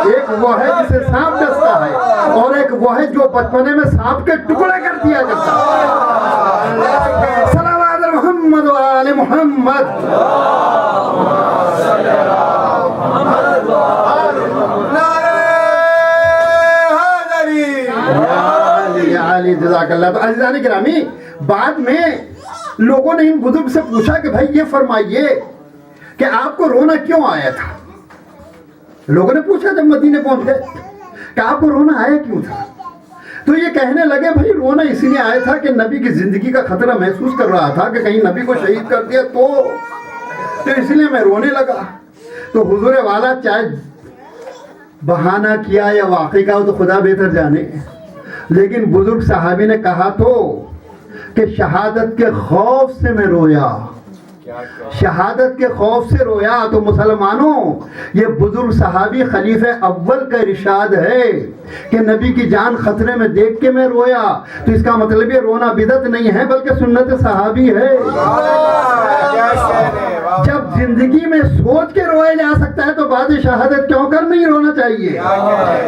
ایک وہ ہے جسے سانپ ڈستا ہے, اور ایک وہ ہے جو بچپنے میں سانپ کے ٹکڑے کر دیا کرتا ہے. صلوات محمد و آل محمد. جزاک اللہ. تو عزیزان گرامی, بعد میں لوگوں نے ان بزرگ سے پوچھا کہ بھائی یہ فرمائیے کہ آپ کو رونا کیوں آیا تھا. لوگوں نے پوچھا جب مدینے پہنچ گئے کہ آپ کو رونا آیا کیوں تھا. تو یہ کہنے لگے بھائی رونا اسی لیے آیا تھا کہ نبی کی زندگی کا خطرہ محسوس کر رہا تھا کہ کہیں نبی کو شہید کر دیا تو اس لیے میں رونے لگا. تو حضور والا چاہے بہانہ کیا یا واقعی کا ہو تو خدا بہتر جانے, لیکن بزرگ صحابی نے کہا تو کہ شہادت کے خوف سے میں رویا, شہادت کے خوف سے رویا. تو مسلمانوں, یہ بزرگ صحابی خلیفہ اول کا ارشاد ہے کہ نبی کی جان خطرے میں دیکھ کے میں رویا. تو اس کا مطلب یہ رونا بدعت نہیں ہے بلکہ سنت صحابی ہے. جب زندگی میں سوچ کے رویا جا سکتا ہے تو بعد شہادت کیوں کر نہیں رونا چاہیے.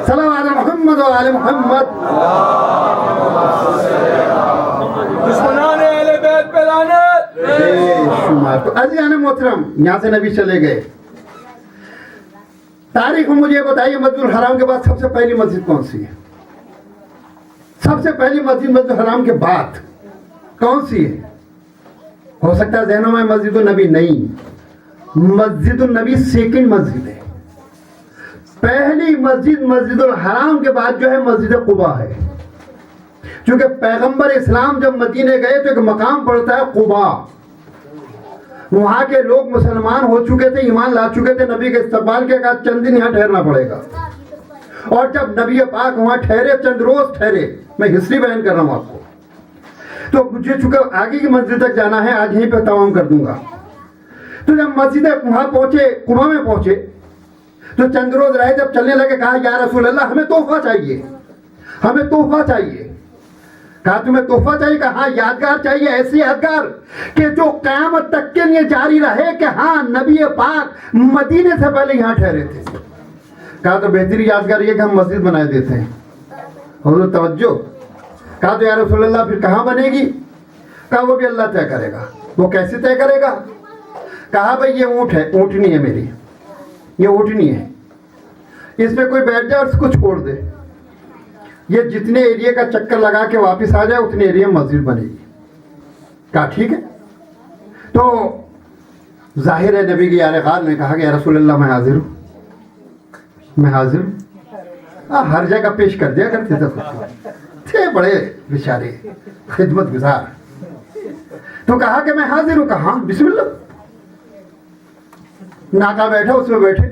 صلوات محمد و آل محمد. دشمنان اہل بیت پہ لعنت. تو عزیزان محترم, یہاں سے نبی چلے گئے. تاریخ میں مجھے بتائیے مسجد الحرام کے بعد سب سے پہلی مسجد کون سی ہے؟ سب سے پہلی مسجد مسجد الحرام کے بعد کون سی ہے؟ ہو سکتا ہے ذہنوں میں مسجد النبی نہیں, مسجد النبی سیکنڈ مسجد ہے. پہلی مسجد مسجد الحرام کے بعد جو ہے مسجد قباء ہے. چونکہ پیغمبر اسلام جب مدینے گئے تو ایک مقام پڑتا ہے قباء, وہاں کے لوگ مسلمان ہو چکے تھے, ایمان لا چکے تھے, نبی کے استقبال کے بعد چند دن یہاں ٹھہرنا پڑے گا. اور جب نبی پاک وہاں ٹھہرے، چند روز ٹھہرے، میں ہسٹری بیان کر رہا ہوں آپ کو، تو مجھے چونکہ آگے کی منزل تک جانا ہے، آج یہیں پہ تمام کر دوں گا. تو جب مسجد وہاں پہنچے، قباء میں پہنچے، تو چند روز رہے، جب چلنے لگے کہا یا رسول اللہ ہمیں تحفہ چاہیے، ہمیں تحفہ چاہیے. کہا تمہیں تحفہ چاہیے؟ کہا ہاں یادگار چاہیے، ایسی یادگار کہ جو قیامت تک کے لیے جاری رہے کہ ہاں نبی پاک مدینے سے پہلے یہاں ٹھہرے تھے. کہا تو بہترین یادگار یہ کہ ہم مسجد بنا دیتے ہیں. حضور توجہ. کہا تو یا رسول اللہ پھر کہاں بنے گی؟ کہا وہ بھی اللہ طے کرے گا. وہ کیسے طے کرے گا؟ کہا بھائی یہ اونٹ ہے، اونٹنی ہے میری، یہ اونٹنی ہے، اس پہ کوئی بیٹھ جائے اور اس کو چھوڑ دے، یہ جتنے ایریا کا چکر لگا کے واپس آ جائے اتنے ایریا مسجد بنے گی. کہا ٹھیک ہے. تو ظاہر ہے نبی کی یار غار نے کہا کہ یا رسول اللہ میں حاضر ہوں، میں حاضر ہوں. ہر جگہ پیش کر دیا کرتے تھے خود کو، تھے بڑے بیچارے خدمت گزار. تو کہا کہ میں حاضر ہوں. کہا بسم اللہ. ناکا بیٹھا، اس میں بیٹھے،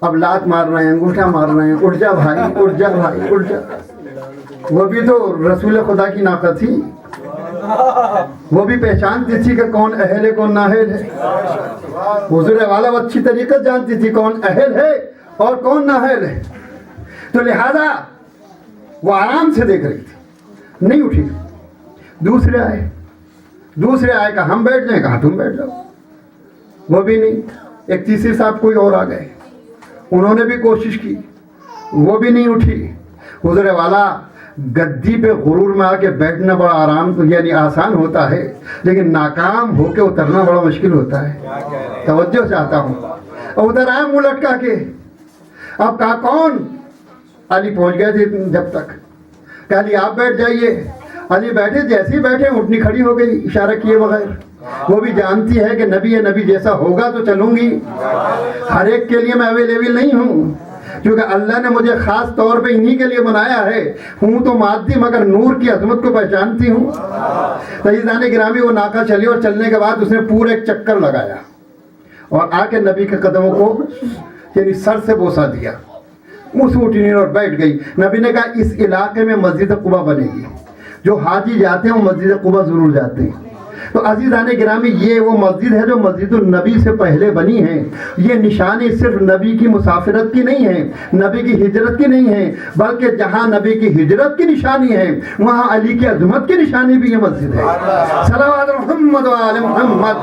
اب لات مار رہے ہیں، انگوٹھا مار رہے ہیں، اٹھ جا بھائی، اٹھ جا بھائی، اٹھ جا. وہ بھی تو رسول خدا کی ناقہ تھی، وہ بھی پہچانتی تھی کہ کون اہل ہے کون نااہل ہے. حضور والا وہ اچھی طریقے جانتی تھی کون اہل ہے اور کون نااہل ہے. تو لہذا وہ آرام سے دیکھ رہی تھی، نہیں اٹھی. دوسرے آئے کہ ہم بیٹھ جائیں. کہا تم بیٹھ جاؤ. وہ بھی نہیں. ایک تیسرے صاحب کوئی اور آ گئے، انہوں نے بھی کوشش کی، وہ بھی نہیں اٹھی. حضور والا گدی پہ غرور میں آ کے بیٹھنا بڑا آرام یعنی آسان ہوتا ہے، لیکن ناکام ہو کے اترنا بڑا مشکل ہوتا ہے. توجہ چاہتا ہوں. اور ادھر آئے منہ لٹکا کے. اب کہا کون؟ علی پہنچ گئے تھے جب تک. کہ علی آپ بیٹھ جائیے. علی بیٹھے، جیسے ہی بیٹھے اٹھنی کھڑی ہو گئی اشارہ کیے بغیر. وہ بھی جانتی ہے کہ نبی ہے، نبی جیسا ہوگا تو چلوں گی. ہر ایک کے لیے میں اویلیبل نہیں ہوں، کیونکہ اللہ نے مجھے خاص طور پہ انہی کے لیے بنایا ہے. ہوں تو مادی مگر نور کی عظمت کو پہچانتی ہوں. عزیزان گرامی، وہ ناکا چلی اور چلنے کے بعد اس نے پورے ایک چکر لگایا اور آ کے نبی کے قدموں کو یعنی سر سے بوسا دیا. منہ سے اٹھی اور بیٹھ گئی. نبی نے کہا اس علاقے میں مسجد قباء بنے گی، جو حاجی جاتے ہیں وہ مسجد قباء ضرور جاتے ہیں. تو عزیزان گرامی، یہ وہ مسجد ہے جو مسجد النبی سے پہلے بنی ہے. یہ نشانی صرف نبی کی مسافرت کی نہیں ہے، نبی کی ہجرت کی نہیں ہے، بلکہ جہاں نبی کی ہجرت کی نشانی ہے وہاں علی کی عظمت کی نشانی بھی یہ مسجد ہے. صلوات محمد و آل محمد.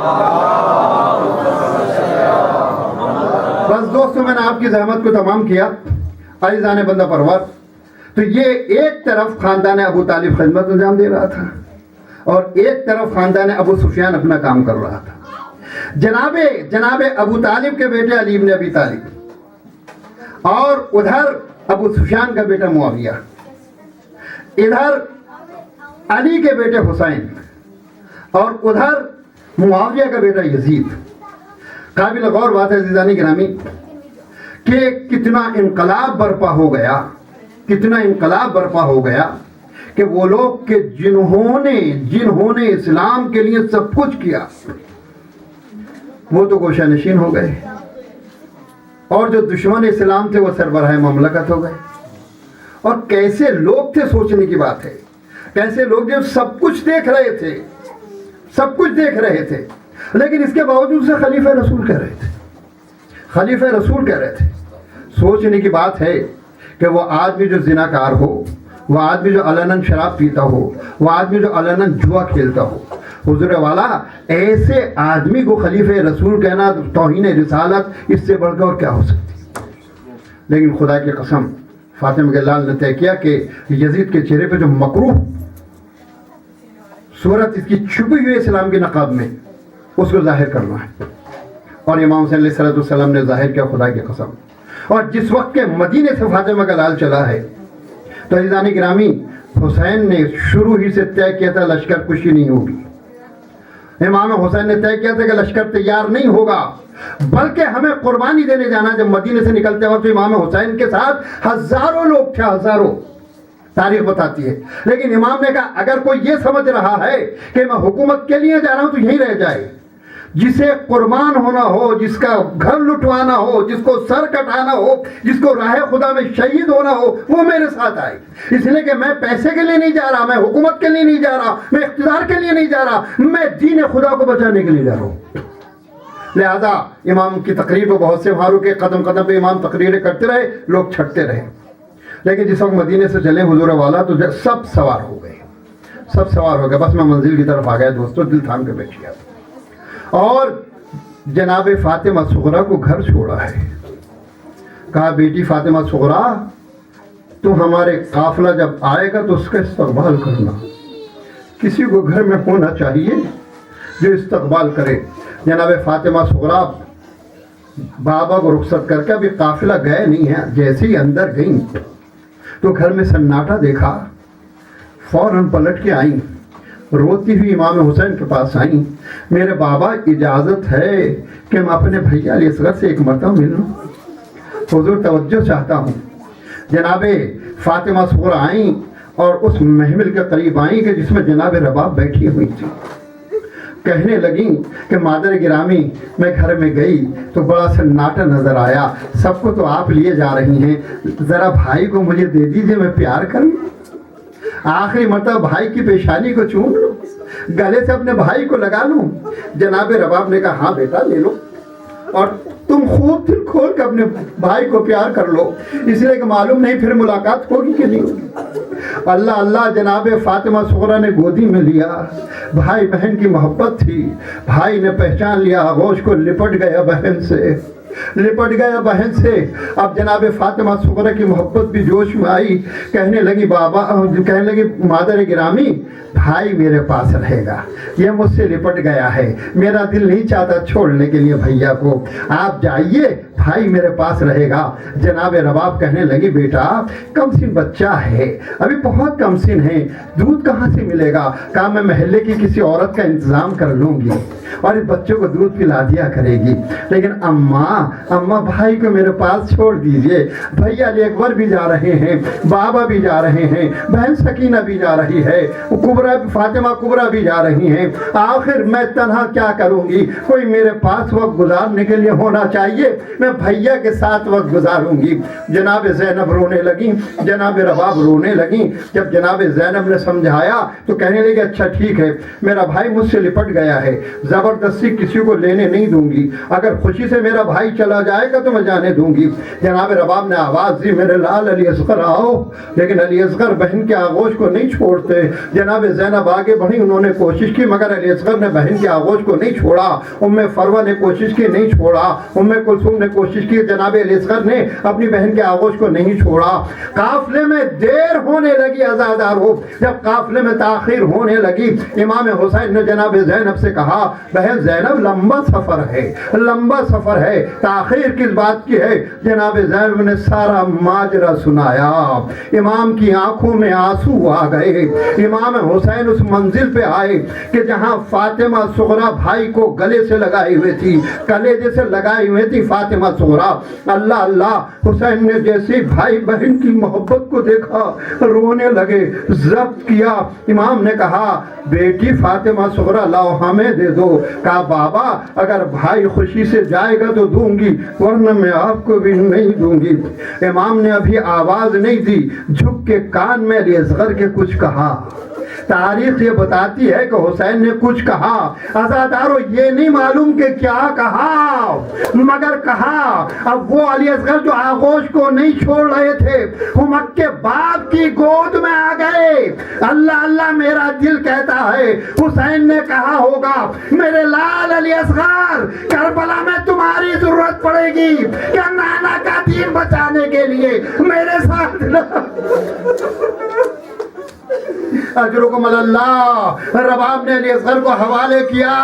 بس دوستو، میں نے آپ کی زحمت کو تمام کیا. عزیزان بندہ پرور، تو یہ ایک طرف خاندان ابو طالب خدمت انجام دے رہا تھا اور ایک طرف خاندان ابو سفیان اپنا کام کر رہا تھا. جناب ابو طالب کے بیٹے علی ابن ابی طالب، اور ادھر ابو سفیان کا بیٹا معاویہ، ادھر علی کے بیٹے حسین، اور ادھر معاویہ کا بیٹا یزید. قابل غور بات ہے عزیزان گرامی کہ کتنا انقلاب برپا ہو گیا، کتنا انقلاب برپا ہو گیا کہ وہ لوگ کہ جنہوں نے اسلام کے لیے سب کچھ کیا وہ تو گوشہ نشین ہو گئے، اور جو دشمن اسلام تھے وہ سربراہ مملکت ہو گئے. اور کیسے لوگ تھے، سوچنے کی بات ہے. کیسے لوگ جو سب کچھ دیکھ رہے تھے، سب کچھ دیکھ رہے تھے، لیکن اس کے باوجود سے خلیفہ رسول کہہ رہے تھے، خلیفہ رسول کہہ رہے تھے. سوچنے کی بات ہے کہ وہ آدمی جو زناکار ہو، وہ آدمی جو علناً شراب پیتا ہو، وہ آدمی جو علناً جوا کھیلتا ہو، حضور والا ایسے آدمی کو خلیفہ رسول کہنا توہین رسالت اس سے بڑھ کر اور کیا ہو سکتی. لیکن خدا کی قسم فاطمہ کے لال نے طے کیا کہ یزید کے چہرے پہ جو مکروہ صورت اس کی چھپی ہوئی اسلام کے نقاب میں، اس کو ظاہر کرنا ہے. اور امام حسین علیہ السلام نے ظاہر کیا خدا کی قسم. اور جس وقت کے مدینے سے فاطمہ کا لال چلا ہے تو عزیزان گرامی، حسین نے شروع ہی سے طے کیا تھا لشکر کشی نہیں ہوگی. امام حسین نے طے کیا تھا کہ لشکر تیار نہیں ہوگا، بلکہ ہمیں قربانی دینے جانا. جب مدینے سے نکلتے وقت امام حسین کے ساتھ ہزاروں لوگ تھے، ہزاروں، تاریخ بتاتی ہے. لیکن امام نے کہا اگر کوئی یہ سمجھ رہا ہے کہ میں حکومت کے لیے جا رہا ہوں تو یہیں رہ جائے. جسے قربان ہونا ہو، جس کا گھر لٹوانا ہو، جس کو سر کٹانا ہو، جس کو راہ خدا میں شہید ہونا ہو، وہ میرے ساتھ آئے۔ اس لیے کہ میں پیسے کے لیے نہیں جا رہا، میں حکومت کے لیے نہیں جا رہا، میں اقتدار کے لیے نہیں جا رہا، میں دین خدا کو بچانے کے لیے جا رہا ہوں۔ لہذا امام کی تقریر کو بہت سے مہاروں کے قدم قدم پہ امام تقریریں کرتے رہے، لوگ چھٹتے رہے، لیکن جس وقت مدینے سے چلے حضور والا تو سب سوار ہو گئے، سب سوار ہو گئے۔ بس میں منزل کی طرف آ گیا دوستو، دل تھام کے بیٹھ گیا اور جناب فاطمہ صغرا کو گھر چھوڑا ہے۔ کہا بیٹی فاطمہ صغرا، تو ہمارے قافلہ جب آئے گا تو اس کا استقبال کرنا، کسی کو گھر میں ہونا چاہیے جو استقبال کرے۔ جناب فاطمہ صغرا بابا کو رخصت کر کے ابھی قافلہ گئے نہیں ہیں، جیسے ہی اندر گئیں تو گھر میں سناٹا دیکھا، فوراً پلٹ کے آئیں، روتی ہوئی امام حسین کے پاس آئیں، میرے بابا اجازت ہے کہ میں اپنے بھیا علی اصغر سے ایک مرتبہ مل لوں، حضور توجہ چاہتا ہوں۔ جناب فاطمہ صغرا آئیں اور اس محمل کے قریب آئیں کہ جس میں جناب رباب بیٹھی ہوئی تھی، کہنے لگیں کہ مادر گرامی میں گھر میں گئی تو بڑا سناٹا نظر آیا، سب کو تو آپ لیے جا رہی ہیں، ذرا بھائی کو مجھے دے دیجئے، میں پیار کروں، آخری مرتبہ بھائی کی پیشانی کو چوم لوں، گلے سے اپنے بھائی کو لگا لوں۔ جناب رباب نے کہا ہاں بیٹا لے لو، اور تم خوب دل کھول کے اپنے بھائی کو پیار کر لو، اس لیے کہ معلوم نہیں پھر ملاقات ہوگی کہ نہیں ہوگی۔ اللہ اللہ، جناب فاطمہ صغرا نے گودی میں لیا، بھائی بہن کی محبت تھی، بھائی نے پہچان لیا، آغوش کو لپٹ گیا بہن سے، لپٹ گیا بہن سے۔ اب جناب فاطمہ صغرا کی محبت بھی جوش میں آئی، کہنے لگی بابا، کہنے لگی مادر گرامی بھائی میرے پاس رہے گا، یہ مجھ سے لپٹ گیا ہے، میرا دل نہیں چاہتا چھوڑنے کے لیے بھیا کو، آپ جائیے، بھائی میرے پاس رہے گا۔ جناب رباب کہنے لگی بیٹا کم سن بچہ ہے، ابھی بہت کم سن ہے، دودھ کہاں سے ملے گا؟ کہا میں محلے کی کسی عورت کا انتظام کر لوں گی اور اس بچوں کو دودھ پلا دیا کرے گی، لیکن اماں بھائی کو میرے پاس چھوڑ دیجئے، بھیا علی اکبر بھی جا رہے ہیں، بابا بھی جا رہے ہیں، بہن سکینہ بھی جا رہی ہے، فاطمہ کبریٰ بھی جا رہی ہیں، آخر میں تنہا کیا کروں گی؟ کوئی میرے پاس وقت گزارنے کے لیے ہونا چاہیے، میں بھیا کے ساتھ وقت گزاروں گی۔ جناب زینب رونے لگیں، جناب رباب رونے لگیں۔ جب جناب زینب نے سمجھایا تو کہنے لگے اچھا ٹھیک ہے، میرا بھائی مجھ سے لپٹ گیا ہے، زبردستی کسی کو لینے نہیں دوں گی، اگر خوشی سے میرا بھائی چلا جائے گا تو میں جانے دوں گی۔ جناب رباب نے آواز دی میرے لال علی اصغر آؤ، لیکن علی اصغر بہن کے آغوش کو نہیں چھوڑتے۔ جناب زینب آگے بڑھی، انہوں نے کوشش کی مگر علی اصغر نے بہن کے آغوش کو نہیں چھوڑا، ام فروہ نے کوشش کی نہیں چھوڑا، ام کلثوم نے کوشش کی، جناب علی اصغر نے اپنی بہن کے آغوش کو نہیں چھوڑا۔ قافلے میں دیر ہونے لگی عزادارو، جب قافلے میں تاخیر ہونے لگی امام حسین نے جناب زینب سے کہا بہن زینب لمبا سفر ہے، لمبا سفر ہے، تاخیر کس بات کی ہے؟ جناب زینب نے سارا ماجرا سنایا، امام کی آنکھوں میں آنسو آ گئے۔ امام حسین اس منزل پہ آئے کہ جہاں فاطمہ صغرا بھائی کو گلے سے لگائی ہوئی تھی، کلیجے سے لگائی ہوئی تھی فاطمہ صغرا۔ اللہ اللہ، حسین نے جیسے بھائی بہن کی محبت کو دیکھا رونے لگے، ضبط کیا۔ امام نے کہا بیٹی فاطمہ صغرا لاؤ ہمیں دے دو۔ کہا بابا اگر بھائی خوشی سے جائے گا تو دوں گی، ورنہ میں آپ کو بھی نہیں دوں گی۔ امام نے ابھی آواز نہیں دی، جھک کے کان میں علی اصغر کے کچھ کہا۔ تاریخ یہ بتاتی ہے کہ حسین نے کچھ کہا، عزادارو یہ نہیں معلوم کہ کیا کہا، مگر کہا۔ اب وہ علی اصغر جو آغوش کو نہیں چھوڑ رہے تھے وہ مکے باپ کی گود میں آ گئے۔ اللہ اللہ، میرا دل کہتا ہے حسین نے کہا ہوگا میرے لال علی اصغر کربلا میں تمہاری ضرورت پڑے گی کہ نانا کا دین بچانے کے لیے میرے ساتھ اجرکم اللہ۔ رباب نے علی اصغر کو حوالے کیا،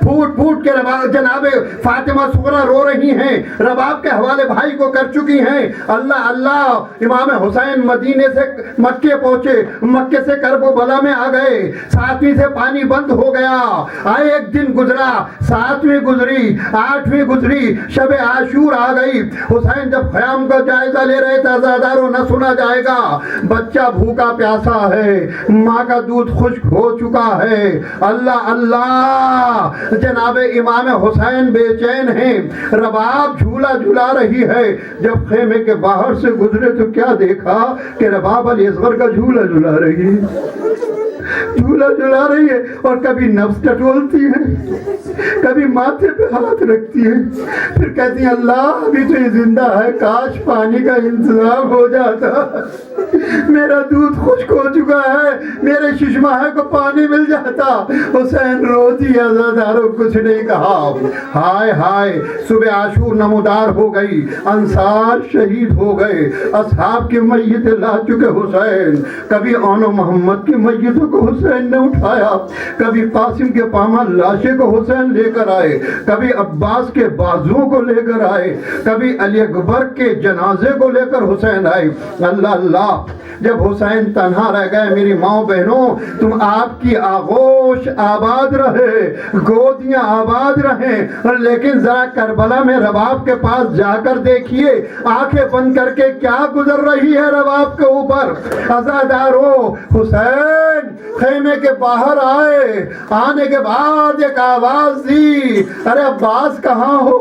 پھوٹ پھوٹ کے جناب فاطمہ صغرا رو رہی ہیں، رباب کے حوالے بھائی کو کر چکی ہیں۔ اللہ اللہ، امام حسین مدینے سے مکے پہنچے، مکے سے کرب و بلا میں آ گئے، 7ویں سے پانی بند ہو گیا، آئے ایک دن گزرا، 7ویں گزری، 8ویں گزری، شب عاشور آ گئی۔ حسین جب خیام کا جائزہ لے رہے تھے عزادارو نہ سنا جائے گا، بچہ بھوکا پیاسا ہے، ماں کا دودھ خشک ہو چکا ہے۔ اللہ اللہ، جناب امام حسین بے چین ہیں، رباب جھولا جھلا رہی ہے۔ جب خیمے کے باہر سے گزرے تو کیا دیکھا کہ رباب علی اصغر کا جھولا جھلا رہی ہے، جھولا جھلا رہی ہے، اور کبھی نفس ٹٹولتی ہے، کبھی ماتھے پہ ہاتھ رکھتی ہے، پھر کہتی ہے اللہ ابھی تو یہ زندہ ہے، کاش پانی کا انتظام ہو جاتا، میرا دودھ خشک ہو چکا ہے، میرے ششماہے کو پانی مل جاتا۔ حسین روتی عزاداروں، کچھ نہیں کہا۔ ہائے ہائے، صبح عاشور نمودار ہو گئی، انصار شہید ہو گئے، اصحاب کی میت لا چکے حسین۔ کبھی اون و محمد کی میتوں کو حسین نے اٹھایا، کبھی قاسم کے پامال لاشے کو حسین لے کر آئے، کبھی عباس کے بازوؤں کو لے کر آئے، کبھی علی اکبر کے جنازے کو لے کر حسین آئے۔ اللہ اللہ، جب حسین تنہا رہ گئے، میری ماں بہنوں، تم آپ کی آغوش آباد رہے، گودیاں آباد رہیں، لیکن ذرا کربلا میں رباب کے پاس جا کر دیکھیے، آنکھیں بند کر کے کیا گزر رہی ہے رباب کے اوپر۔ عزادارو، حسین خیمے کے باہر آئے، آنے کے بعد ایک آواز دی، ارے عباس کہاں ہو،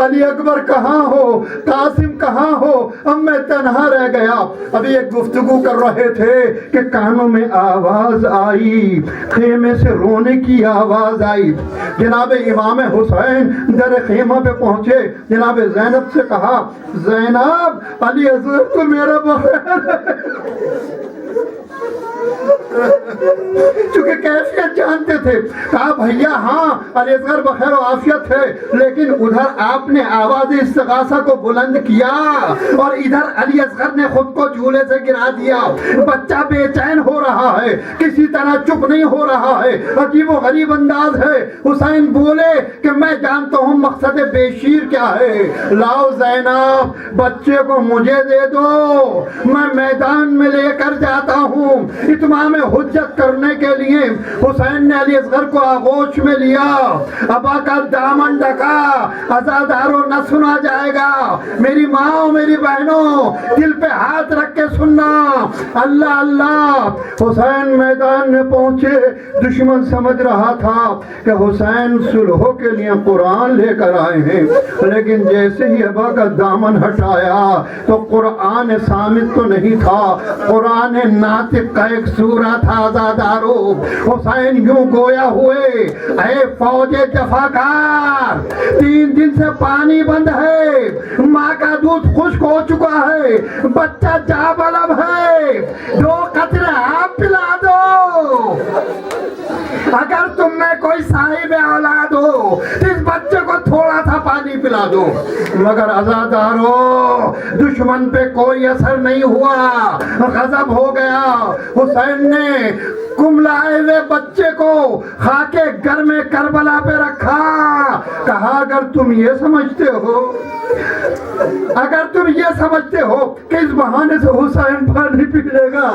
علی اکبر کہاں ہو، قاسم کہاں ہو، اب میں تنہا رہ گیا۔ ابھی ایک گفتگو کر رہے تھے کہ کانوں میں آواز آئی، خیمے سے رونے کی آواز آئی۔ جناب امام حسین در خیمہ پہ پہنچے، جناب زینب سے کہا زینب علی اصغر تو میرا بخیر ہے۔ چونکہ کیفیت جانتے تھے، کہا بھیا ہاں علی اصغر بخیر و عافیت ہے، لیکن ادھر آپ نے آواز استغاثہ کو بلند کیا اور ادھر علی اصغر نے خود کو جھولے سے گرا دیا۔ بچہ بے چین ہو رہا ہے، کسی طرح چپ نہیں ہو رہا ہے، عجیب و غریب انداز ہے۔ حسین بولے کہ میں جانتا ہوں مقصد بے شیر کیا ہے، لاؤ زینب بچے کو مجھے دے دو، میں میدان میں لے کر جاتا ہوں اتمام حجت کرنے کے لیے۔ حسین نے علی اصغر کو آغوش میں لیا، ابا کا دامن ڈھکا، عزاداروں نہ سنا جائے گا، میری ماں میری بہنوں دل پہ ہاتھ رکھ کے سننا۔ اللہ اللہ، حسین میدان میں پہنچے، دشمن سمجھ رہا تھا کہ حسین صلح کے لیے قرآن لے کر آئے ہیں، لیکن جیسے ہی ابا کا دامن ہٹایا تو قرآن صامت تو نہیں تھا، قرآن ناطق کا ایک سورہ تھا۔ عزادارو، حسین یوں گویا ہوئے، اے فوج جفاکار، 3 دن سے پانی بند ہے، ماں کا دودھ خشک ہو چکا ہے، بچہ جا بلب ہے، 2 قطرے آپ پلا دو، اگر تم میں کوئی صاحب اولاد ہو اس بچے کو تھوڑا سا پانی پلا دو۔ مگر عزادارو، دشمن پہ کوئی اثر نہیں ہوا، غضب ہو گیا۔ حسین نے کملائے ہوئے بچے کو خاک گھر میں کربلا پہ رکھا، کہا اگر تم یہ سمجھتے ہو کہ اس بہانے سے حسین پانی پی لے گا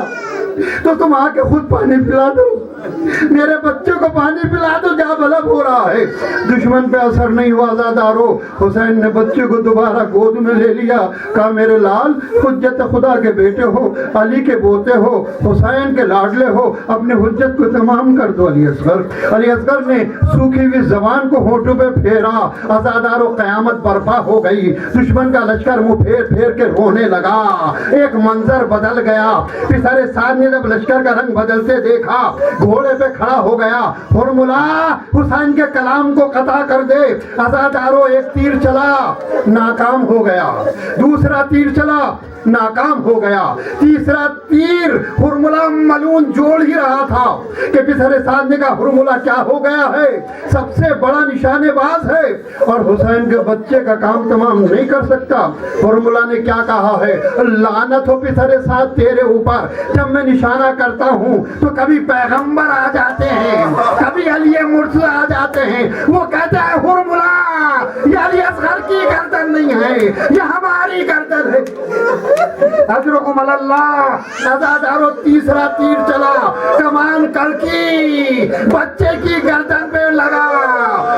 تو تم آ کے خود پانی پلا دو، میرے بچے کو پانی پلا دو، جا بلب ہو رہا ہے۔ دشمن پہ اثر نہیں ہوا۔ عزادارو، حسین نے بچے کو دوبارہ گود میں لے لیا، کہا میرے لال، حجت خدا کے بیٹے ہو، علی کے پوتے ہو، حسین کے لاڈلے ہو، اپنے حجت کو تمام کر دو۔ علی اصغر نے سوکھی ہوئی زبان کو ہونٹوں پہ پھیرا۔ عزادارو، قیامت برپا ہو گئی، دشمن کا لشکر منہ پھیر پھیر کے رونے لگا۔ ایک منظر بدل گیا، پسر سعد نے جب لشکر کا رنگ بدلتے دیکھا، گھوڑے پہ کھڑا ہو گیا، فرمولا حسین کے کلام کو قطع کر دے۔ عزادارو، ایک تیر چلا، ناکام ہو گیا، دوسرا تیر چلا، ناکام ہو گیا، تیسرا تیر فرمولا ملون جوڑ ہی رہا تھا کہ پسر سعد نے کہا فرمولا کیا ہو گیا ہے، سب سے بڑا نشانے باز ہے اور حسین کے بچے کا کام تمام نہیں کر سکتا۔ فرمولا نے کیا کہا ہے، لعنت ہو پسر سعد تیرے اوپر، جب میں نشانہ کرتا ہوں تو کبھی پیغمبر آ جاتے ہیں، کبھی علی مرتضی آ جاتے ہیں، وہ کہتا ہے فرمولا یہ علی اصغر کی گردن نہیں ہے، یہ ہماری گردن ہے۔ اجرکم اللہ۔ عزادارو، تیسرا تیر چلا، کمان کلکی بچے کی گردن پہ لگا،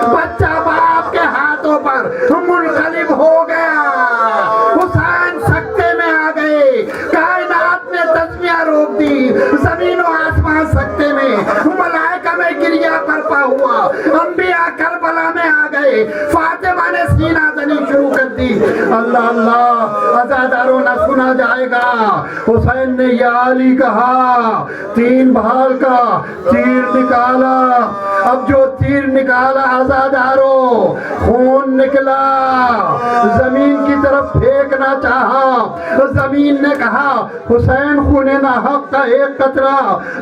بچہ باپ کے ہاتھوں پر منقلب ہو گیا۔ حسین سکتے میں آ گئے، کائنات نے تسبیح روک دی، زمین و آسمان کربلا میں آ گئے، فاطمہ نے سینہ زنی شروع کر دی۔ اللہ اللہ، عزاداروں نہ سنا جائے گا، حسین نے یا علی کہا، 3 بھال کا تیر نکالا۔ اب جو تیر نکالا عزاداروں، خون نکلا، زمین کی طرف پھینکنا چاہا۔ زمین نے کہا حسین خون ناحق کا ایک قطرہ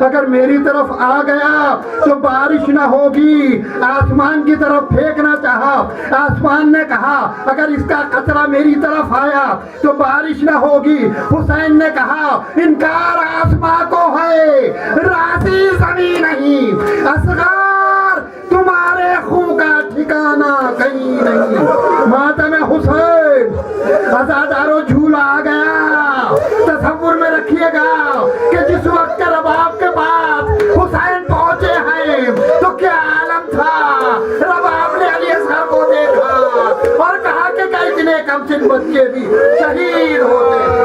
اگر میری طرف آ گیا تو بارش نہ ہوگی۔ آسمان کی طرف پھینکنا چاہا، آسمان نے کہا اگر اس کا قطرہ میری طرف آیا تو بارش نہ ہوگی۔ حسین نے کہا انکار آسمان کو ہے، راضی زمین نہیں، اصغر تمہارے خون کا ٹھکانہ کہیں نہیں۔ ماتم حسین، عزاداروں جھولا آ گیا۔ تصور میں رکھیے گا کہ جس وقت رباب کے پاس حسین پہنچے ہیں تو کیا عالم تھا۔ رباب نے علی اصغر کو دیکھا اور کہا کہ اتنے کم سن بچے بھی شہید ہوتے ہیں۔